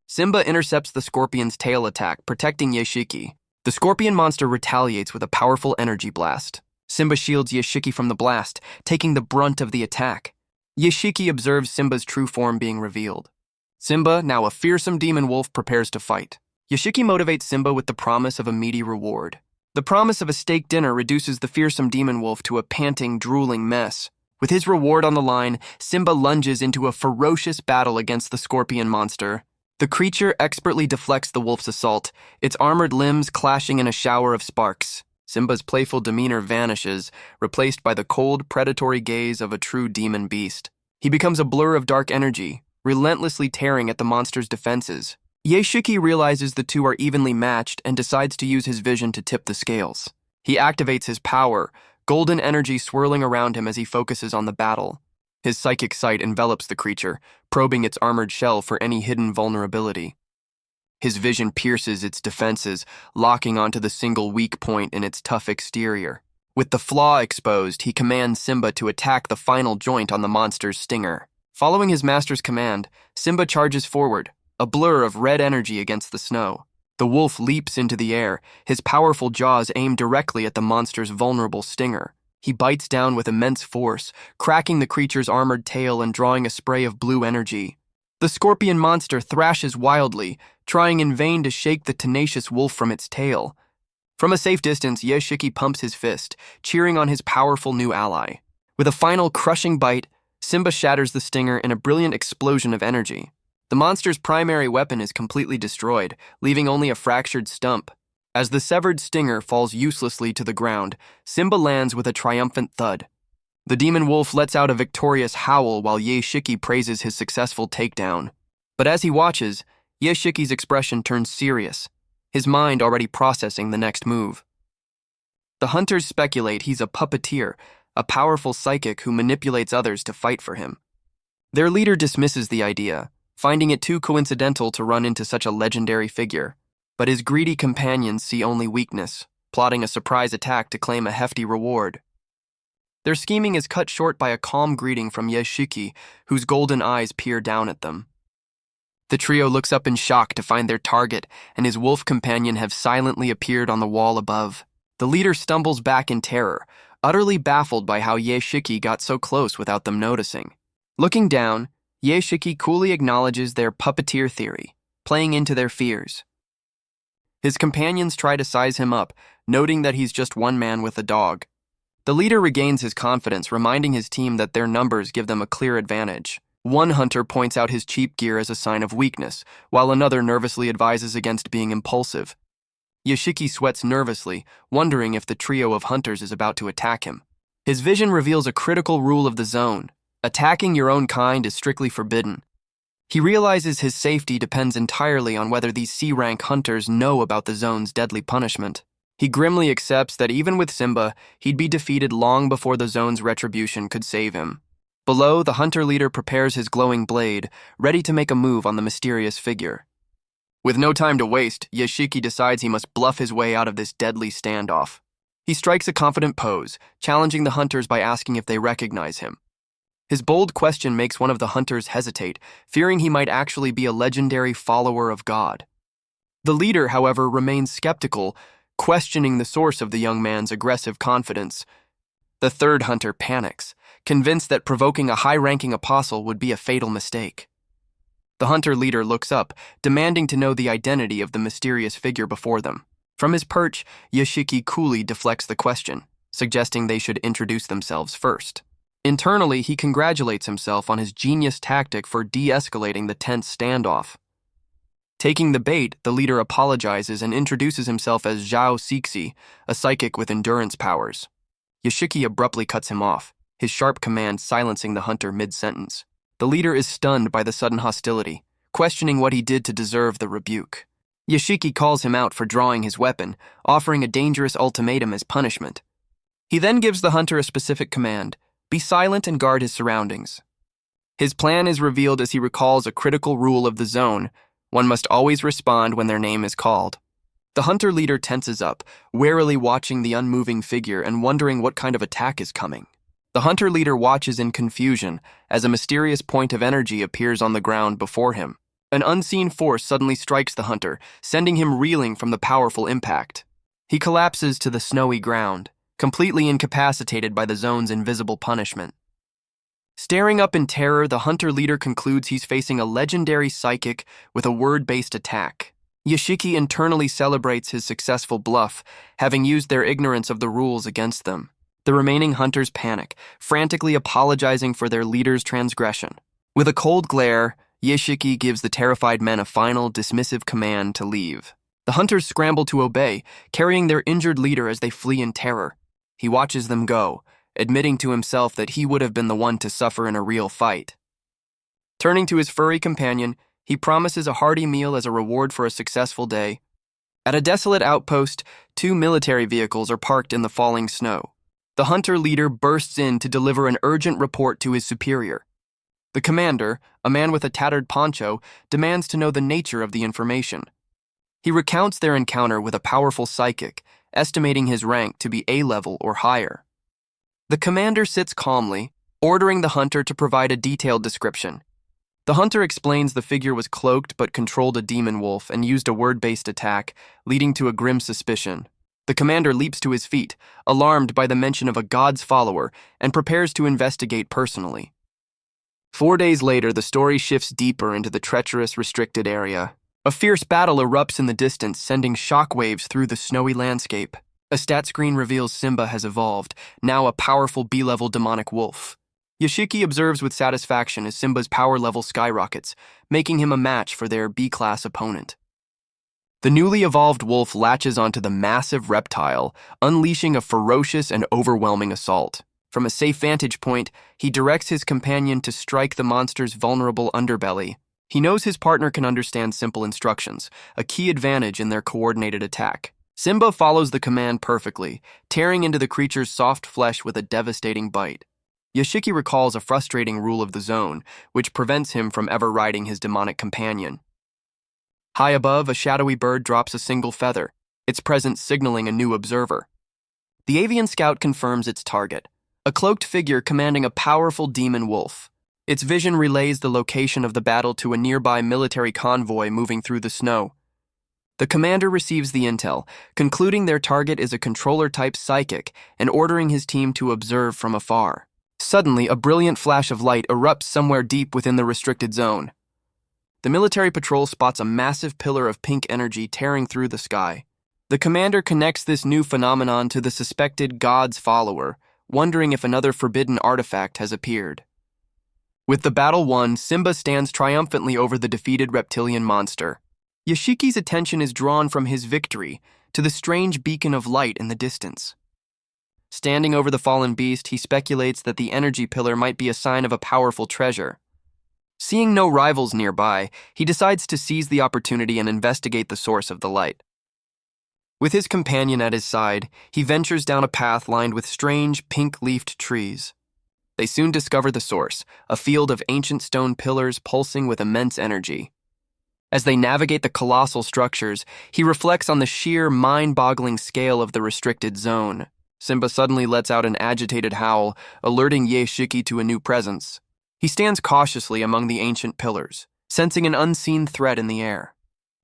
Simba intercepts the scorpion's tail attack, protecting Yoshiki. The scorpion monster retaliates with a powerful energy blast. Simba shields Yoshiki from the blast, taking the brunt of the attack. Yoshiki observes Simba's true form being revealed. Simba, now a fearsome demon wolf, prepares to fight. Yoshiki motivates Simba with the promise of a meaty reward. The promise of a steak dinner reduces the fearsome demon wolf to a panting, drooling mess. With his reward on the line, Simba lunges into a ferocious battle against the scorpion monster. The creature expertly deflects the wolf's assault, its armored limbs clashing in a shower of sparks. Simba's playful demeanor vanishes, replaced by the cold, predatory gaze of a true demon beast. He becomes a blur of dark energy, relentlessly tearing at the monster's defenses. Yoshiki realizes the two are evenly matched and decides to use his vision to tip the scales. He activates his power, golden energy swirling around him as he focuses on the battle. His psychic sight envelops the creature, probing its armored shell for any hidden vulnerability. His vision pierces its defenses, locking onto the single weak point in its tough exterior. With the flaw exposed, he commands Simba to attack the final joint on the monster's stinger. Following his master's command, Simba charges forward, a blur of red energy against the snow. The wolf leaps into the air, his powerful jaws aimed directly at the monster's vulnerable stinger. He bites down with immense force, cracking the creature's armored tail and drawing a spray of blue energy. The scorpion monster thrashes wildly, trying in vain to shake the tenacious wolf from its tail. From a safe distance, Yoshiki pumps his fist, cheering on his powerful new ally. With a final crushing bite, Simba shatters the stinger in a brilliant explosion of energy. The monster's primary weapon is completely destroyed, leaving only a fractured stump. As the severed stinger falls uselessly to the ground, Simba lands with a triumphant thud. The demon wolf lets out a victorious howl while Yoshiki praises his successful takedown. But as he watches, Yoshiki's expression turns serious, his mind already processing the next move. The hunters speculate he's a puppeteer, a powerful psychic who manipulates others to fight for him. Their leader dismisses the idea, finding it too coincidental to run into such a legendary figure. But his greedy companions see only weakness, plotting a surprise attack to claim a hefty reward. Their scheming is cut short by a calm greeting from Yoshiki, whose golden eyes peer down at them. The trio looks up in shock to find their target and his wolf companion have silently appeared on the wall above. The leader stumbles back in terror, utterly baffled by how Yoshiki got so close without them noticing. Looking down, Yoshiki coolly acknowledges their puppeteer theory, playing into their fears. His companions try to size him up, noting that he's just one man with a dog. The leader regains his confidence, reminding his team that their numbers give them a clear advantage. One hunter points out his cheap gear as a sign of weakness, while another nervously advises against being impulsive. Yoshiki sweats nervously, wondering if the trio of hunters is about to attack him. His vision reveals a critical rule of the zone: attacking your own kind is strictly forbidden. He realizes his safety depends entirely on whether these C-rank hunters know about the zone's deadly punishment. He grimly accepts that even with Simba, he'd be defeated long before the zone's retribution could save him. Below, the hunter leader prepares his glowing blade, ready to make a move on the mysterious figure. With no time to waste, Yoshiki decides he must bluff his way out of this deadly standoff. He strikes a confident pose, challenging the hunters by asking if they recognize him. His bold question makes one of the hunters hesitate, fearing he might actually be a legendary follower of God. The leader, however, remains skeptical, questioning the source of the young man's aggressive confidence. The third hunter panics, convinced that provoking a high-ranking apostle would be a fatal mistake. The hunter leader looks up, demanding to know the identity of the mysterious figure before them. From his perch, Yoshiki coolly deflects the question, suggesting they should introduce themselves first. Internally, he congratulates himself on his genius tactic for de-escalating the tense standoff. Taking the bait, the leader apologizes and introduces himself as Zhao Cixi, a psychic with endurance powers. Yoshiki abruptly cuts him off, his sharp command silencing the hunter mid-sentence. The leader is stunned by the sudden hostility, questioning what he did to deserve the rebuke. Yoshiki calls him out for drawing his weapon, offering a dangerous ultimatum as punishment. He then gives the hunter a specific command: be silent and guard his surroundings. His plan is revealed as he recalls a critical rule of the zone: one must always respond when their name is called. The hunter leader tenses up, warily watching the unmoving figure and wondering what kind of attack is coming. The hunter leader watches in confusion as a mysterious point of energy appears on the ground before him. An unseen force suddenly strikes the hunter, sending him reeling from the powerful impact. He collapses to the snowy ground, completely incapacitated by the zone's invisible punishment. Staring up in terror, the hunter leader concludes he's facing a legendary psychic with a word-based attack. Yoshiki internally celebrates his successful bluff, having used their ignorance of the rules against them. The remaining hunters panic, frantically apologizing for their leader's transgression. With a cold glare, Yoshiki gives the terrified men a final, dismissive command to leave. The hunters scramble to obey, carrying their injured leader as they flee in terror. He watches them go, admitting to himself that he would have been the one to suffer in a real fight. Turning to his furry companion, he promises a hearty meal as a reward for a successful day. At a desolate outpost, 2 military vehicles are parked in the falling snow. The hunter leader bursts in to deliver an urgent report to his superior. The commander, a man with a tattered poncho, demands to know the nature of the information. He recounts their encounter with a powerful psychic, estimating his rank to be A-level or higher. The commander sits calmly, ordering the hunter to provide a detailed description. The hunter explains the figure was cloaked but controlled a demon wolf and used a word-based attack, leading to a grim suspicion. The commander leaps to his feet, alarmed by the mention of a god's follower, and prepares to investigate personally. 4 days later, the story shifts deeper into the treacherous, restricted area. A fierce battle erupts in the distance, sending shockwaves through the snowy landscape. A stat screen reveals Simba has evolved, now a powerful B-level demonic wolf. Yoshiki observes with satisfaction as Simba's power level skyrockets, making him a match for their B-class opponent. The newly evolved wolf latches onto the massive reptile, unleashing a ferocious and overwhelming assault. From a safe vantage point, he directs his companion to strike the monster's vulnerable underbelly. He knows his partner can understand simple instructions, a key advantage in their coordinated attack. Simba follows the command perfectly, tearing into the creature's soft flesh with a devastating bite. Yoshiki recalls a frustrating rule of the zone, which prevents him from ever riding his demonic companion. High above, a shadowy bird drops a single feather, its presence signaling a new observer. The avian scout confirms its target, a cloaked figure commanding a powerful demon wolf. Its vision relays the location of the battle to a nearby military convoy moving through the snow. The commander receives the intel, concluding their target is a controller-type psychic and ordering his team to observe from afar. Suddenly, a brilliant flash of light erupts somewhere deep within the restricted zone. The military patrol spots a massive pillar of pink energy tearing through the sky. The commander connects this new phenomenon to the suspected god's follower, wondering if another forbidden artifact has appeared. With the battle won, Simba stands triumphantly over the defeated reptilian monster. Yoshiki's attention is drawn from his victory to the strange beacon of light in the distance. Standing over the fallen beast, he speculates that the energy pillar might be a sign of a powerful treasure. Seeing no rivals nearby, he decides to seize the opportunity and investigate the source of the light. With his companion at his side, he ventures down a path lined with strange, pink-leafed trees. They soon discover the source, a field of ancient stone pillars pulsing with immense energy. As they navigate the colossal structures, he reflects on the sheer, mind-boggling scale of the restricted zone. Simba suddenly lets out an agitated howl, alerting Ye Shiki to a new presence. He stands cautiously among the ancient pillars, sensing an unseen threat in the air.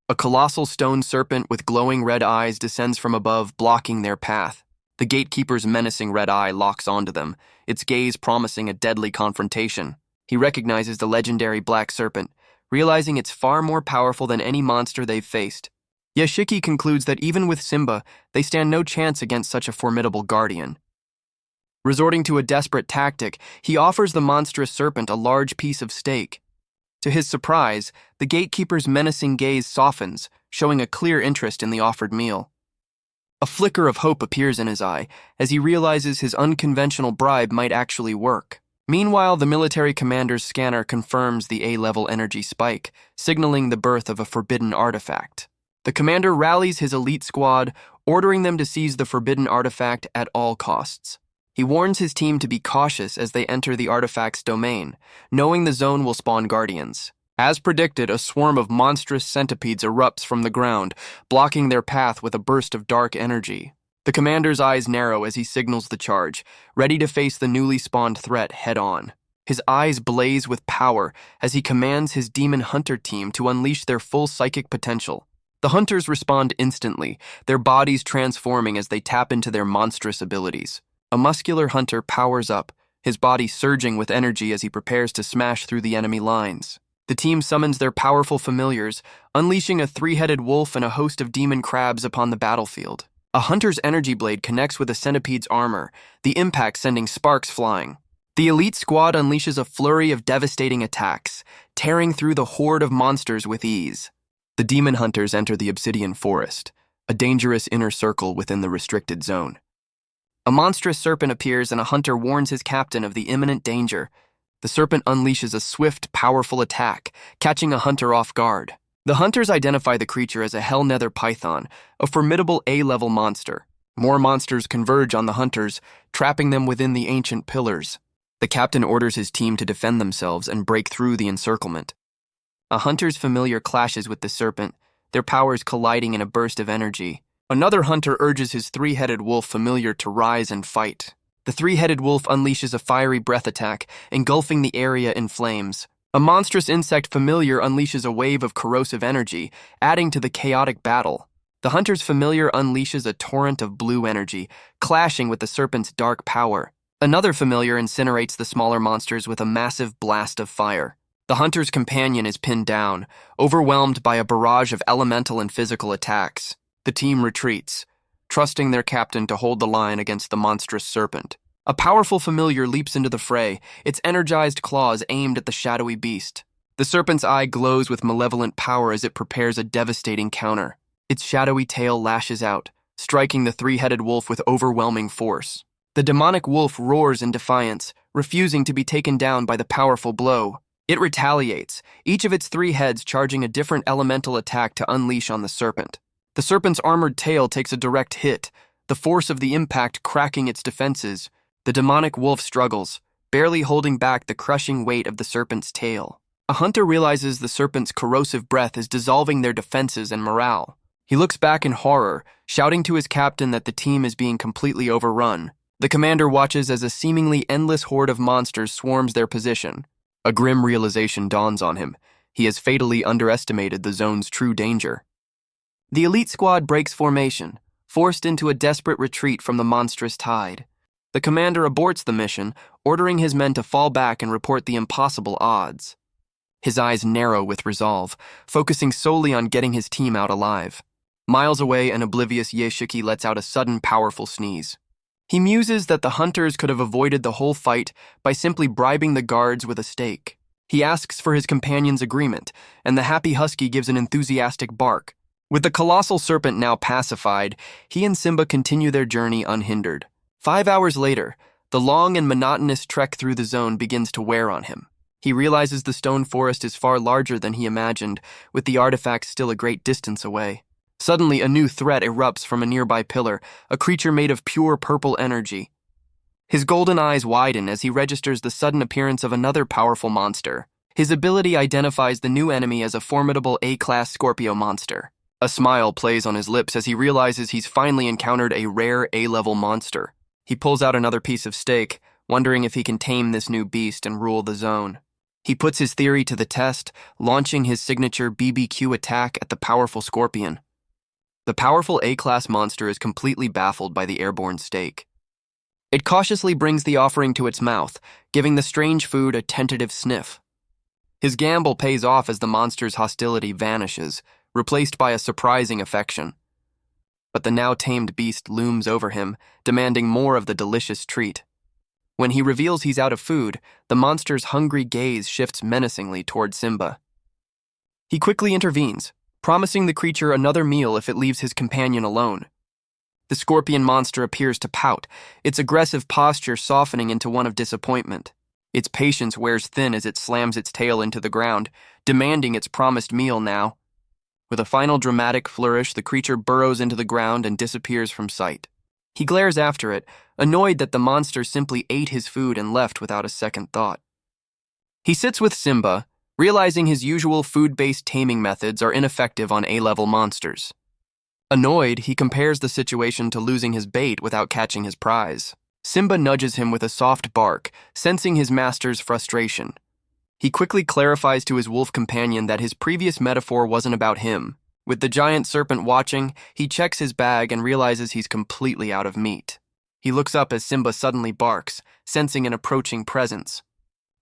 A colossal stone serpent with glowing red eyes descends from above, blocking their path. The gatekeeper's menacing red eye locks onto them, its gaze promising a deadly confrontation. He recognizes the legendary black serpent, realizing it's far more powerful than any monster they've faced. Yashiki concludes that even with Simba, they stand no chance against such a formidable guardian. Resorting to a desperate tactic, he offers the monstrous serpent a large piece of steak. To his surprise, the gatekeeper's menacing gaze softens, showing a clear interest in the offered meal. A flicker of hope appears in his eye as he realizes his unconventional bribe might actually work. Meanwhile, the military commander's scanner confirms the A-level energy spike, signaling the birth of a forbidden artifact. The commander rallies his elite squad, ordering them to seize the forbidden artifact at all costs. He warns his team to be cautious as they enter the artifact's domain, knowing the zone will spawn guardians. As predicted, a swarm of monstrous centipedes erupts from the ground, blocking their path with a burst of dark energy. The commander's eyes narrow as he signals the charge, ready to face the newly spawned threat head-on. His eyes blaze with power as he commands his demon hunter team to unleash their full psychic potential. The hunters respond instantly, their bodies transforming as they tap into their monstrous abilities. A muscular hunter powers up, his body surging with energy as he prepares to smash through the enemy lines. The team summons their powerful familiars, unleashing a three-headed wolf and a host of demon crabs upon the battlefield. A hunter's energy blade connects with a centipede's armor, the impact sending sparks flying. The elite squad unleashes a flurry of devastating attacks, tearing through the horde of monsters with ease. The demon hunters enter the obsidian forest, a dangerous inner circle within the restricted zone. A monstrous serpent appears and a hunter warns his captain of the imminent danger. The serpent unleashes a swift, powerful attack, catching a hunter off guard. The hunters identify the creature as a hell nether python, a formidable A-level monster. More monsters converge on the hunters, trapping them within the ancient pillars. The captain orders his team to defend themselves and break through the encirclement. A hunter's familiar clashes with the serpent, their powers colliding in a burst of energy. Another hunter urges his three-headed wolf familiar to rise and fight. The three-headed wolf unleashes a fiery breath attack, engulfing the area in flames. A monstrous insect familiar unleashes a wave of corrosive energy, adding to the chaotic battle. The hunter's familiar unleashes a torrent of blue energy, clashing with the serpent's dark power. Another familiar incinerates the smaller monsters with a massive blast of fire. The hunter's companion is pinned down, overwhelmed by a barrage of elemental and physical attacks. The team retreats, trusting their captain to hold the line against the monstrous serpent. A powerful familiar leaps into the fray, its energized claws aimed at the shadowy beast. The serpent's eye glows with malevolent power as it prepares a devastating counter. Its shadowy tail lashes out, striking the three-headed wolf with overwhelming force. The demonic wolf roars in defiance, refusing to be taken down by the powerful blow. It retaliates, each of its three heads charging a different elemental attack to unleash on the serpent. The serpent's armored tail takes a direct hit, the force of the impact cracking its defenses. The demonic wolf struggles, barely holding back the crushing weight of the serpent's tail. A hunter realizes the serpent's corrosive breath is dissolving their defenses and morale. He looks back in horror, shouting to his captain that the team is being completely overrun. The commander watches as a seemingly endless horde of monsters swarms their position. A grim realization dawns on him. He has fatally underestimated the zone's true danger. The elite squad breaks formation, forced into a desperate retreat from the monstrous tide. The commander aborts the mission, ordering his men to fall back and report the impossible odds. His eyes narrow with resolve, focusing solely on getting his team out alive. Miles away, an oblivious Yeshiki lets out a sudden, powerful sneeze. He muses that the hunters could have avoided the whole fight by simply bribing the guards with a steak. He asks for his companion's agreement, and the happy husky gives an enthusiastic bark. With the colossal serpent now pacified, he and Simba continue their journey unhindered. 5 hours later, the long and monotonous trek through the zone begins to wear on him. He realizes the stone forest is far larger than he imagined, with the artifacts still a great distance away. Suddenly, a new threat erupts from a nearby pillar, a creature made of pure purple energy. His golden eyes widen as he registers the sudden appearance of another powerful monster. His ability identifies the new enemy as a formidable A-class Scorpio monster. A smile plays on his lips as he realizes he's finally encountered a rare A-level monster. He pulls out another piece of steak, wondering if he can tame this new beast and rule the zone. He puts his theory to the test, launching his signature BBQ attack at the powerful scorpion. The powerful A-class monster is completely baffled by the airborne steak. It cautiously brings the offering to its mouth, giving the strange food a tentative sniff. His gamble pays off as the monster's hostility vanishes, replaced by a surprising affection. But the now tamed beast looms over him, demanding more of the delicious treat. When he reveals he's out of food, the monster's hungry gaze shifts menacingly toward Simba. He quickly intervenes, promising the creature another meal if it leaves his companion alone. The scorpion monster appears to pout, its aggressive posture softening into one of disappointment. Its patience wears thin as it slams its tail into the ground, demanding its promised meal now. With a final dramatic flourish, the creature burrows into the ground and disappears from sight. He glares after it, annoyed that the monster simply ate his food and left without a second thought. He sits with Simba, realizing his usual food-based taming methods are ineffective on A-level monsters. Annoyed, he compares the situation to losing his bait without catching his prize. Simba nudges him with a soft bark, sensing his master's frustration. He quickly clarifies to his wolf companion that his previous metaphor wasn't about him. With the giant serpent watching, he checks his bag and realizes he's completely out of meat. He looks up as Simba suddenly barks, sensing an approaching presence.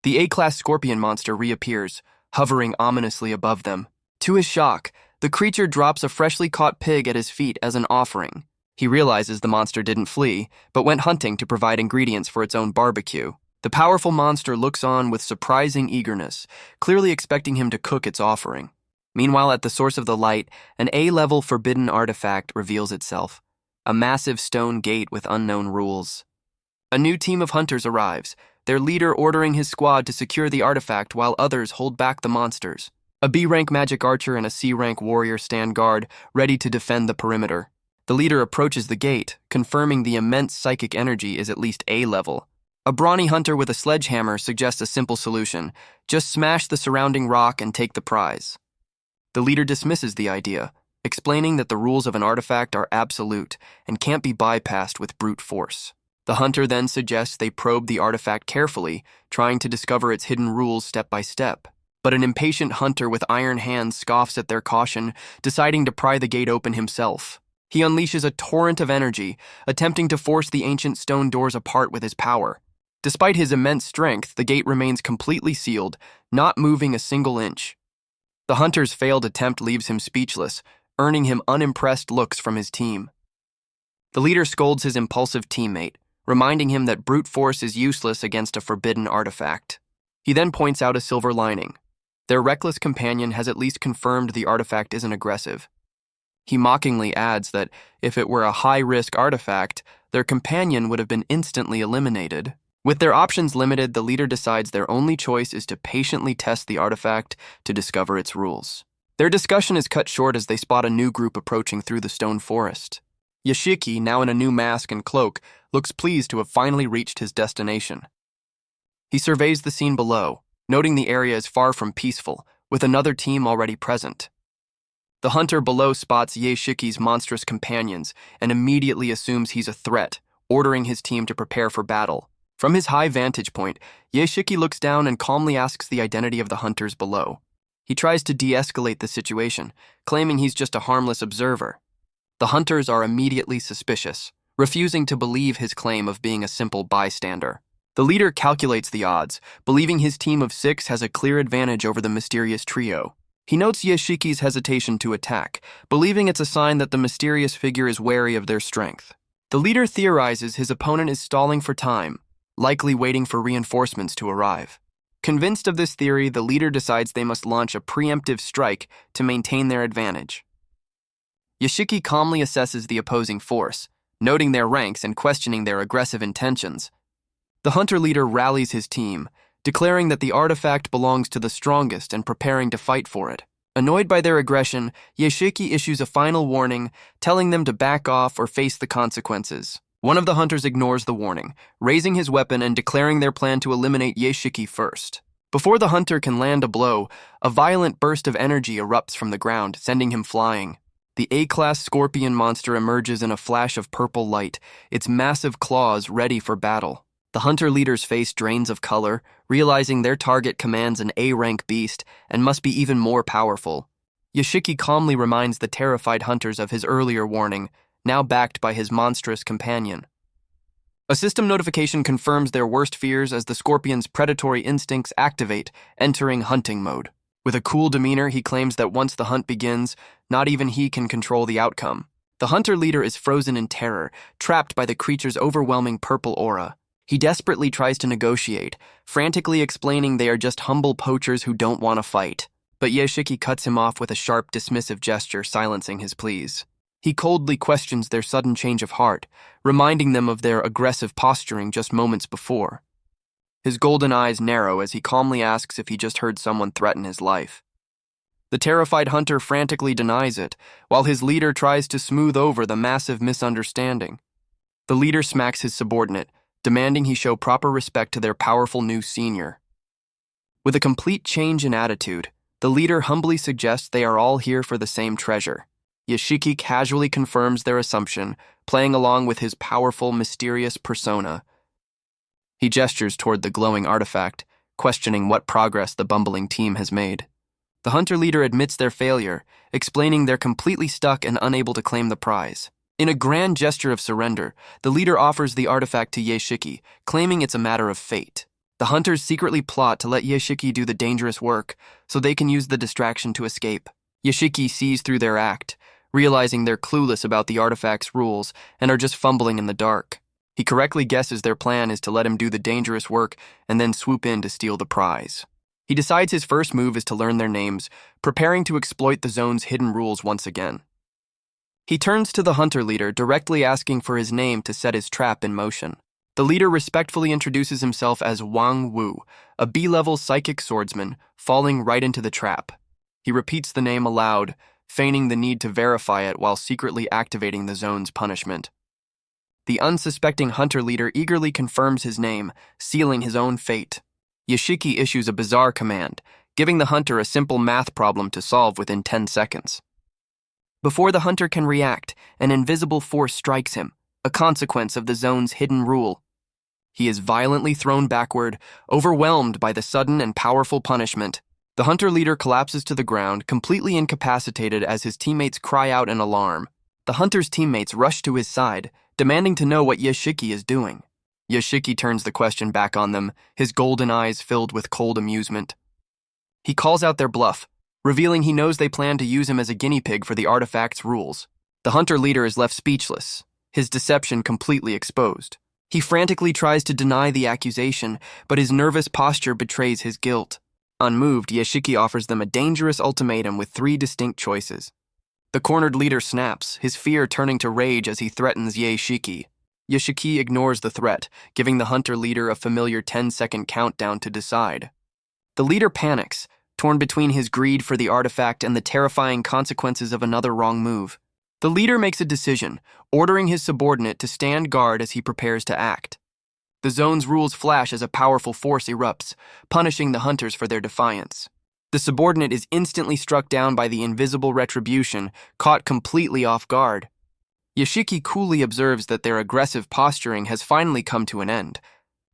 The A-class scorpion monster reappears, hovering ominously above them. To his shock, the creature drops a freshly caught pig at his feet as an offering. He realizes the monster didn't flee, but went hunting to provide ingredients for its own barbecue. The powerful monster looks on with surprising eagerness, clearly expecting him to cook its offering. Meanwhile, at the source of the light, an A-level forbidden artifact reveals itself, a massive stone gate with unknown rules. A new team of hunters arrives, their leader ordering his squad to secure the artifact while others hold back the monsters. A B-rank magic archer and a C-rank warrior stand guard, ready to defend the perimeter. The leader approaches the gate, confirming the immense psychic energy is at least A-level. A brawny hunter with a sledgehammer suggests a simple solution: just smash the surrounding rock and take the prize. The leader dismisses the idea, explaining that the rules of an artifact are absolute and can't be bypassed with brute force. The hunter then suggests they probe the artifact carefully, trying to discover its hidden rules step by step. But an impatient hunter with iron hands scoffs at their caution, deciding to pry the gate open himself. He unleashes a torrent of energy, attempting to force the ancient stone doors apart with his power. Despite his immense strength, the gate remains completely sealed, not moving a single inch. The hunter's failed attempt leaves him speechless, earning him unimpressed looks from his team. The leader scolds his impulsive teammate, reminding him that brute force is useless against a forbidden artifact. He then points out a silver lining. Their reckless companion has at least confirmed the artifact isn't aggressive. He mockingly adds that if it were a high-risk artifact, their companion would have been instantly eliminated. With their options limited, the leader decides their only choice is to patiently test the artifact to discover its rules. Their discussion is cut short as they spot a new group approaching through the stone forest. Yashiki, now in a new mask and cloak, looks pleased to have finally reached his destination. He surveys the scene below, noting the area is far from peaceful, with another team already present. The hunter below spots Yashiki's monstrous companions and immediately assumes he's a threat, ordering his team to prepare for battle. From his high vantage point, Yashiki looks down and calmly asks the identity of the hunters below. He tries to de-escalate the situation, claiming he's just a harmless observer. The hunters are immediately suspicious, refusing to believe his claim of being a simple bystander. The leader calculates the odds, believing his team of 6 has a clear advantage over the mysterious trio. He notes Yashiki's hesitation to attack, believing it's a sign that the mysterious figure is wary of their strength. The leader theorizes his opponent is stalling for time, likely waiting for reinforcements to arrive. Convinced of this theory, the leader decides they must launch a preemptive strike to maintain their advantage. Yashiki calmly assesses the opposing force, noting their ranks and questioning their aggressive intentions. The hunter leader rallies his team, declaring that the artifact belongs to the strongest and preparing to fight for it. Annoyed by their aggression, Yashiki issues a final warning, telling them to back off or face the consequences. One of the hunters ignores the warning, raising his weapon and declaring their plan to eliminate Yeshiki first. Before the hunter can land a blow, a violent burst of energy erupts from the ground, sending him flying. The A-class scorpion monster emerges in a flash of purple light, its massive claws ready for battle. The hunter leader's face drains of color, realizing their target commands an A-rank beast and must be even more powerful. Yeshiki calmly reminds the terrified hunters of his earlier warning, now backed by his monstrous companion. A system notification confirms their worst fears as the scorpion's predatory instincts activate, entering hunting mode. With a cool demeanor, he claims that once the hunt begins, not even he can control the outcome. The hunter leader is frozen in terror, trapped by the creature's overwhelming purple aura. He desperately tries to negotiate, frantically explaining they are just humble poachers who don't want to fight. But Yeshiki cuts him off with a sharp, dismissive gesture, silencing his pleas. He coldly questions their sudden change of heart, reminding them of their aggressive posturing just moments before. His golden eyes narrow as he calmly asks if he just heard someone threaten his life. The terrified hunter frantically denies it, while his leader tries to smooth over the massive misunderstanding. The leader smacks his subordinate, demanding he show proper respect to their powerful new senior. With a complete change in attitude, the leader humbly suggests they are all here for the same treasure. Yeshiki casually confirms their assumption, playing along with his powerful, mysterious persona. He gestures toward the glowing artifact, questioning what progress the bumbling team has made. The hunter leader admits their failure, explaining they're completely stuck and unable to claim the prize. In a grand gesture of surrender, the leader offers the artifact to Yeshiki, claiming it's a matter of fate. The hunters secretly plot to let Yeshiki do the dangerous work, so they can use the distraction to escape. Yeshiki sees through their act, realizing they're clueless about the artifact's rules and are just fumbling in the dark. He correctly guesses their plan is to let him do the dangerous work and then swoop in to steal the prize. He decides his first move is to learn their names, preparing to exploit the zone's hidden rules once again. He turns to the hunter leader, directly asking for his name to set his trap in motion. The leader respectfully introduces himself as Wang Wu, a B-level psychic swordsman, falling right into the trap. He repeats the name aloud, feigning the need to verify it while secretly activating the zone's punishment. The unsuspecting hunter leader eagerly confirms his name, sealing his own fate. Yeshiki issues a bizarre command, giving the hunter a simple math problem to solve within 10 seconds. Before the hunter can react, an invisible force strikes him, a consequence of the zone's hidden rule. He is violently thrown backward, overwhelmed by the sudden and powerful punishment. The hunter leader collapses to the ground, completely incapacitated as his teammates cry out in alarm. The hunter's teammates rush to his side, demanding to know what Yeshiki is doing. Yeshiki turns the question back on them, his golden eyes filled with cold amusement. He calls out their bluff, revealing he knows they plan to use him as a guinea pig for the artifact's rules. The hunter leader is left speechless, his deception completely exposed. He frantically tries to deny the accusation, but his nervous posture betrays his guilt. Unmoved, Yeshiki offers them a dangerous ultimatum with 3 distinct choices. The cornered leader snaps, his fear turning to rage as he threatens Yeshiki. Yeshiki ignores the threat, giving the hunter leader a familiar 10-second countdown to decide. The leader panics, torn between his greed for the artifact and the terrifying consequences of another wrong move. The leader makes a decision, ordering his subordinate to stand guard as he prepares to act. The zone's rules flash as a powerful force erupts, punishing the hunters for their defiance. The subordinate is instantly struck down by the invisible retribution, caught completely off guard. Yeshiki coolly observes that their aggressive posturing has finally come to an end.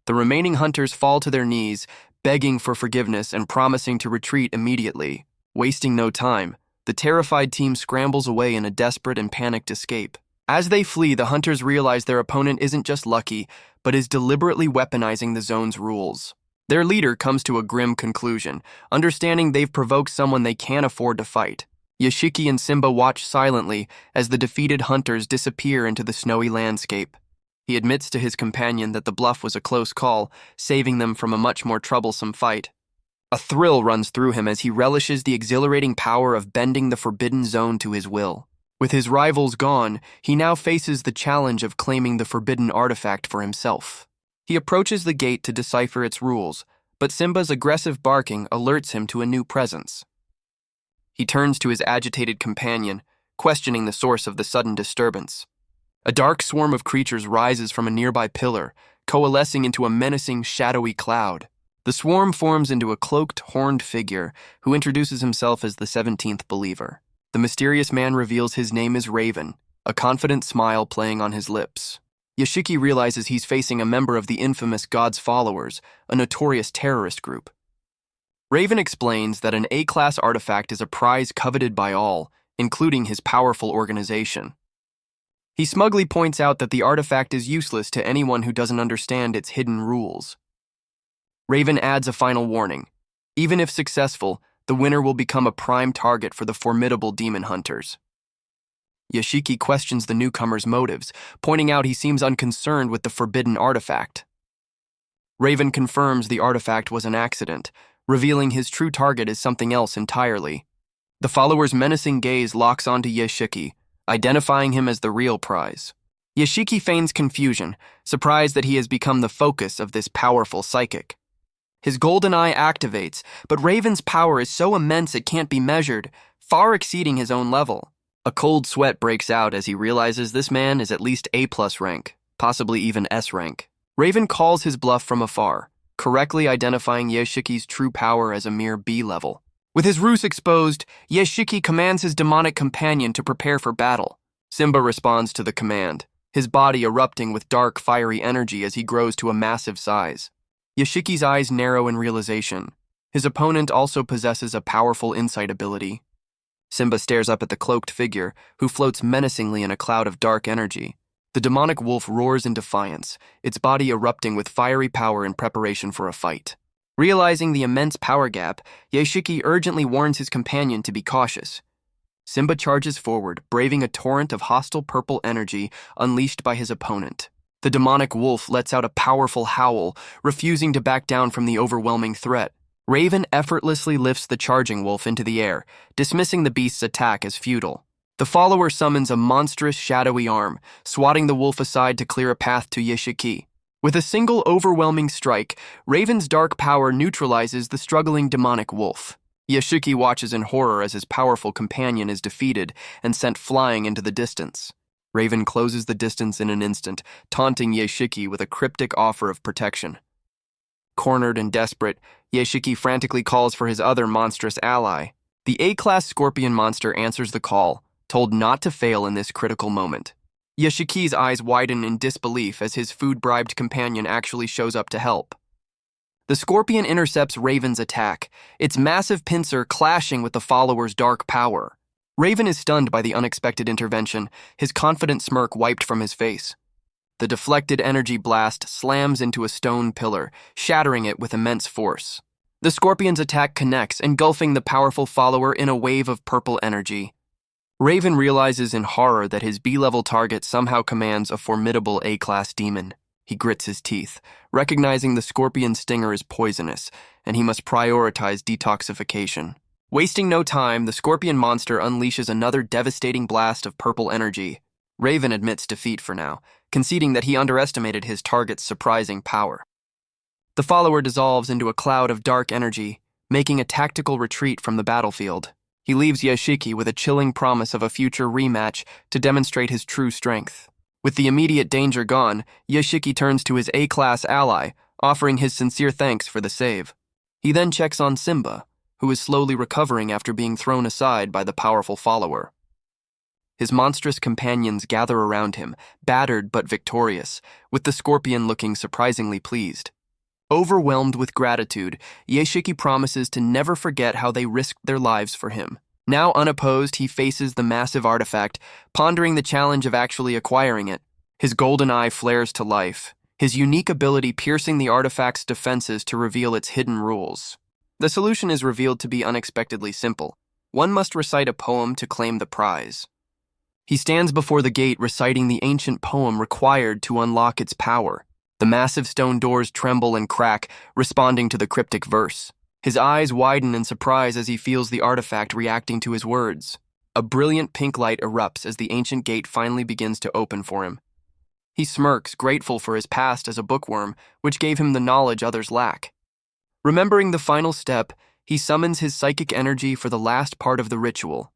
The remaining hunters fall to their knees, begging for forgiveness and promising to retreat immediately. Wasting no time, the terrified team scrambles away in a desperate and panicked escape. As they flee, the hunters realize their opponent isn't just lucky, but is deliberately weaponizing the zone's rules. Their leader comes to a grim conclusion, understanding they've provoked someone they can't afford to fight. Yeshiki and Simba watch silently as the defeated hunters disappear into the snowy landscape. He admits to his companion that the bluff was a close call, saving them from a much more troublesome fight. A thrill runs through him as he relishes the exhilarating power of bending the forbidden zone to his will. With his rivals gone, he now faces the challenge of claiming the forbidden artifact for himself. He approaches the gate to decipher its rules, but Simba's aggressive barking alerts him to a new presence. He turns to his agitated companion, questioning the source of the sudden disturbance. A dark swarm of creatures rises from a nearby pillar, coalescing into a menacing, shadowy cloud. The swarm forms into a cloaked, horned figure who introduces himself as the 17th believer. The mysterious man reveals his name is Raven, a confident smile playing on his lips. Yashiki realizes he's facing a member of the infamous God's Followers, a notorious terrorist group. Raven explains that an A-class artifact is a prize coveted by all, including his powerful organization. He smugly points out that the artifact is useless to anyone who doesn't understand its hidden rules. Raven adds a final warning. Even if successful, the winner will become a prime target for the formidable demon hunters. Yashiki questions the newcomer's motives, pointing out he seems unconcerned with the forbidden artifact. Raven confirms the artifact was an accident, revealing his true target is something else entirely. The follower's menacing gaze locks onto Yashiki, identifying him as the real prize. Yashiki feigns confusion, surprised that he has become the focus of this powerful psychic. His golden eye activates, but Raven's power is so immense it can't be measured, far exceeding his own level. A cold sweat breaks out as he realizes this man is at least A+ rank, possibly even S rank. Raven calls his bluff from afar, correctly identifying Yashiki's true power as a mere B level. With his ruse exposed, Yashiki commands his demonic companion to prepare for battle. Simba responds to the command, his body erupting with dark, fiery energy as he grows to a massive size. Yashiki's eyes narrow in realization. His opponent also possesses a powerful insight ability. Simba stares up at the cloaked figure, who floats menacingly in a cloud of dark energy. The demonic wolf roars in defiance, its body erupting with fiery power in preparation for a fight. Realizing the immense power gap, Yashiki urgently warns his companion to be cautious. Simba charges forward, braving a torrent of hostile purple energy unleashed by his opponent. The demonic wolf lets out a powerful howl, refusing to back down from the overwhelming threat. Raven effortlessly lifts the charging wolf into the air, dismissing the beast's attack as futile. The follower summons a monstrous, shadowy arm, swatting the wolf aside to clear a path to Yashiki. With a single overwhelming strike, Raven's dark power neutralizes the struggling demonic wolf. Yashiki watches in horror as his powerful companion is defeated and sent flying into the distance. Raven closes the distance in an instant, taunting Yashiki with a cryptic offer of protection. Cornered and desperate, Yashiki frantically calls for his other monstrous ally. The A-class scorpion monster answers the call, told not to fail in this critical moment. Yashiki's eyes widen in disbelief as his food-bribed companion actually shows up to help. The scorpion intercepts Raven's attack, its massive pincer clashing with the follower's dark power. Raven is stunned by the unexpected intervention, his confident smirk wiped from his face. The deflected energy blast slams into a stone pillar, shattering it with immense force. The scorpion's attack connects, engulfing the powerful follower in a wave of purple energy. Raven realizes in horror that his B-level target somehow commands a formidable A-class demon. He grits his teeth, recognizing the scorpion's stinger is poisonous, and he must prioritize detoxification. Wasting no time, the scorpion monster unleashes another devastating blast of purple energy. Raven admits defeat for now, conceding that he underestimated his target's surprising power. The follower dissolves into a cloud of dark energy, making a tactical retreat from the battlefield. He leaves Yashiki with a chilling promise of a future rematch to demonstrate his true strength. With the immediate danger gone, Yashiki turns to his A-class ally, offering his sincere thanks for the save. He then checks on Simba, who is slowly recovering after being thrown aside by the powerful follower. His monstrous companions gather around him, battered but victorious, with the scorpion looking surprisingly pleased. Overwhelmed with gratitude, Yashiki promises to never forget how they risked their lives for him. Now unopposed, he faces the massive artifact, pondering the challenge of actually acquiring it. His golden eye flares to life, his unique ability piercing the artifact's defenses to reveal its hidden rules. The solution is revealed to be unexpectedly simple. One must recite a poem to claim the prize. He stands before the gate reciting the ancient poem required to unlock its power. The massive stone doors tremble and crack, responding to the cryptic verse. His eyes widen in surprise as he feels the artifact reacting to his words. A brilliant pink light erupts as the ancient gate finally begins to open for him. He smirks, grateful for his past as a bookworm, which gave him the knowledge others lack. Remembering the final step, he summons his psychic energy for the last part of the ritual.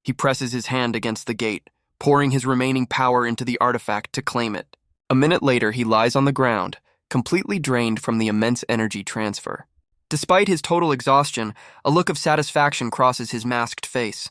He presses his hand against the gate, pouring his remaining power into the artifact to claim it. A minute later, he lies on the ground, completely drained from the immense energy transfer. Despite his total exhaustion, a look of satisfaction crosses his masked face.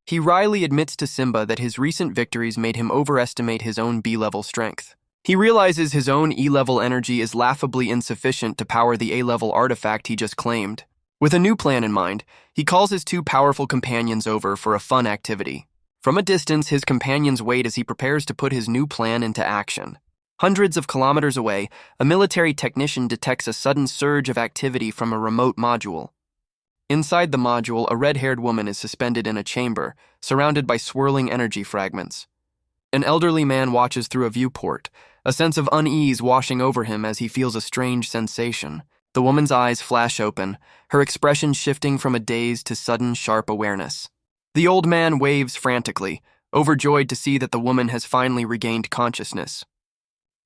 He wryly admits to Simba that his recent victories made him overestimate his own B-level strength. He realizes his own E-level energy is laughably insufficient to power the A-level artifact he just claimed. With a new plan in mind, he calls his two powerful companions over for a fun activity. From a distance, his companions wait as he prepares to put his new plan into action. Hundreds of kilometers away, a military technician detects a sudden surge of activity from a remote module. Inside the module, a red-haired woman is suspended in a chamber, surrounded by swirling energy fragments. An elderly man watches through a viewport, a sense of unease washing over him as he feels a strange sensation. The woman's eyes flash open, her expression shifting from a daze to sudden, sharp awareness. The old man waves frantically, overjoyed to see that the woman has finally regained consciousness.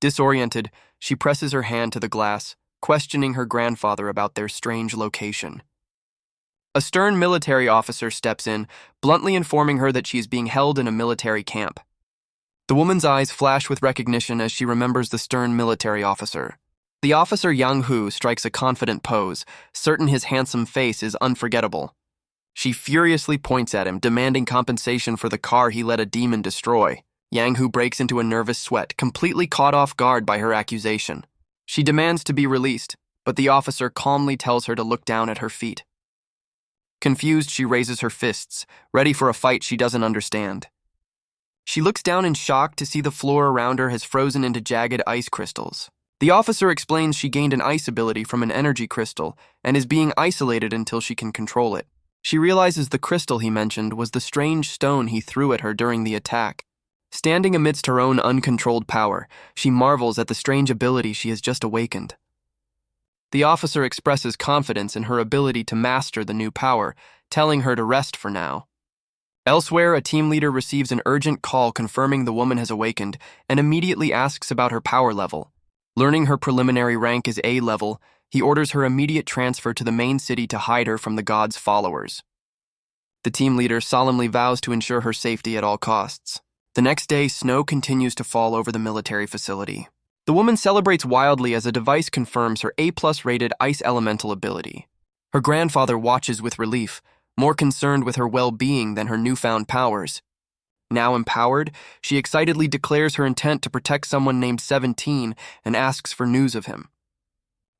Disoriented, she presses her hand to the glass, questioning her grandfather about their strange location. A stern military officer steps in, bluntly informing her that she is being held in a military camp. The woman's eyes flash with recognition as she remembers the stern military officer. The officer Yang Hu strikes a confident pose, certain his handsome face is unforgettable. She furiously points at him, demanding compensation for the car he let a demon destroy. Yang Hu breaks into a nervous sweat, completely caught off guard by her accusation. She demands to be released, but the officer calmly tells her to look down at her feet. Confused, she raises her fists, ready for a fight she doesn't understand. She looks down in shock to see the floor around her has frozen into jagged ice crystals. The officer explains she gained an ice ability from an energy crystal and is being isolated until she can control it. She realizes the crystal he mentioned was the strange stone he threw at her during the attack. Standing amidst her own uncontrolled power, she marvels at the strange ability she has just awakened. The officer expresses confidence in her ability to master the new power, telling her to rest for now. Elsewhere, a team leader receives an urgent call confirming the woman has awakened and immediately asks about her power level. Learning her preliminary rank is A-level, he orders her immediate transfer to the main city to hide her from the god's followers. The team leader solemnly vows to ensure her safety at all costs. The next day, snow continues to fall over the military facility. The woman celebrates wildly as a device confirms her A+ rated ice elemental ability. Her grandfather watches with relief, more concerned with her well-being than her newfound powers. Now empowered, she excitedly declares her intent to protect someone named 17 and asks for news of him.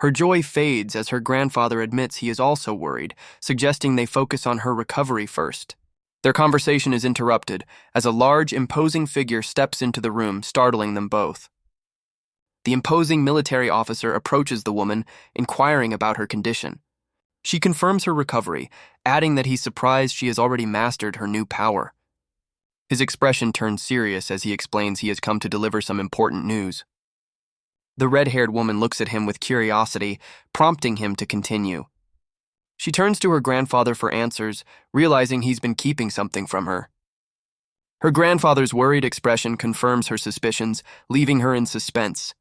Her joy fades as her grandfather admits he is also worried, suggesting they focus on her recovery first. Their conversation is interrupted as a large, imposing figure steps into the room, startling them both. The imposing military officer approaches the woman, inquiring about her condition. She confirms her recovery, adding that he's surprised she has already mastered her new power. His expression turns serious as he explains he has come to deliver some important news. The red-haired woman looks at him with curiosity, prompting him to continue. She turns to her grandfather for answers, realizing he's been keeping something from her. Her grandfather's worried expression confirms her suspicions, leaving her in suspense.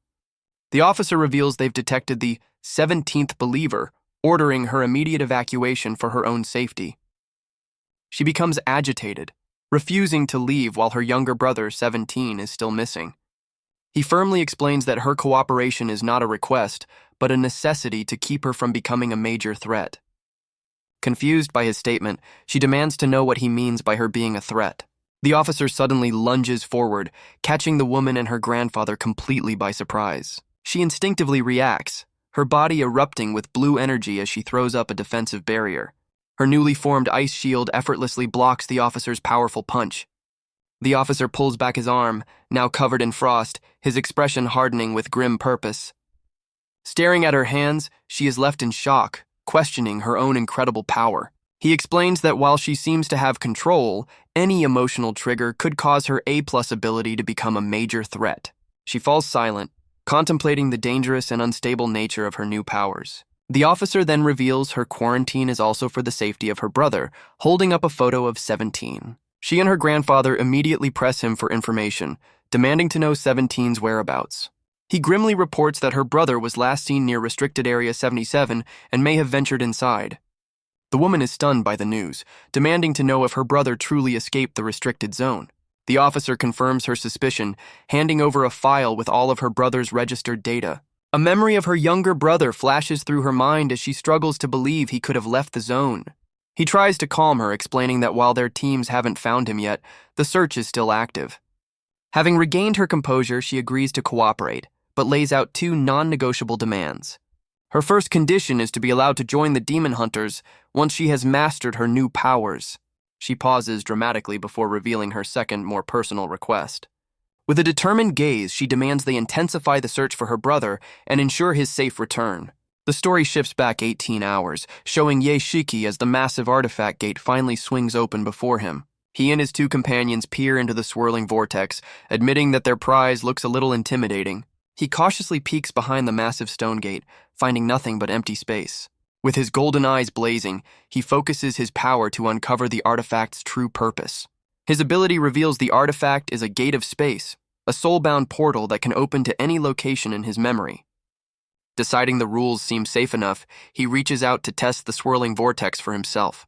The officer reveals they've detected the 17th believer, ordering her immediate evacuation for her own safety. She becomes agitated, refusing to leave while her younger brother, 17, is still missing. He firmly explains that her cooperation is not a request, but a necessity to keep her from becoming a major threat. Confused by his statement, she demands to know what he means by her being a threat. The officer suddenly lunges forward, catching the woman and her grandfather completely by surprise. She instinctively reacts, her body erupting with blue energy as she throws up a defensive barrier. Her newly formed ice shield effortlessly blocks the officer's powerful punch. The officer pulls back his arm, now covered in frost, his expression hardening with grim purpose. Staring at her hands, she is left in shock, questioning her own incredible power. He explains that while she seems to have control, any emotional trigger could cause her A+ ability to become a major threat. She falls silent, contemplating the dangerous and unstable nature of her new powers. The officer then reveals her quarantine is also for the safety of her brother, holding up a photo of 17. She and her grandfather immediately press him for information, demanding to know 17's whereabouts. He grimly reports that her brother was last seen near Restricted Area 77 and may have ventured inside. The woman is stunned by the news, demanding to know if her brother truly escaped the restricted zone. The officer confirms her suspicion, handing over a file with all of her brother's registered data. A memory of her younger brother flashes through her mind as she struggles to believe he could have left the zone. He tries to calm her, explaining that while their teams haven't found him yet, the search is still active. Having regained her composure, she agrees to cooperate, but lays out two non-negotiable demands. Her first condition is to be allowed to join the demon hunters once she has mastered her new powers. She pauses dramatically before revealing her second, more personal request. With a determined gaze, she demands they intensify the search for her brother and ensure his safe return. The story shifts back 18 hours, showing Ye Shiki as the massive artifact gate finally swings open before him. He and his two companions peer into the swirling vortex, admitting that their prize looks a little intimidating. He cautiously peeks behind the massive stone gate, finding nothing but empty space. With his golden eyes blazing, he focuses his power to uncover the artifact's true purpose. His ability reveals the artifact is a gate of space, a soul-bound portal that can open to any location in his memory. Deciding the rules seem safe enough, he reaches out to test the swirling vortex for himself.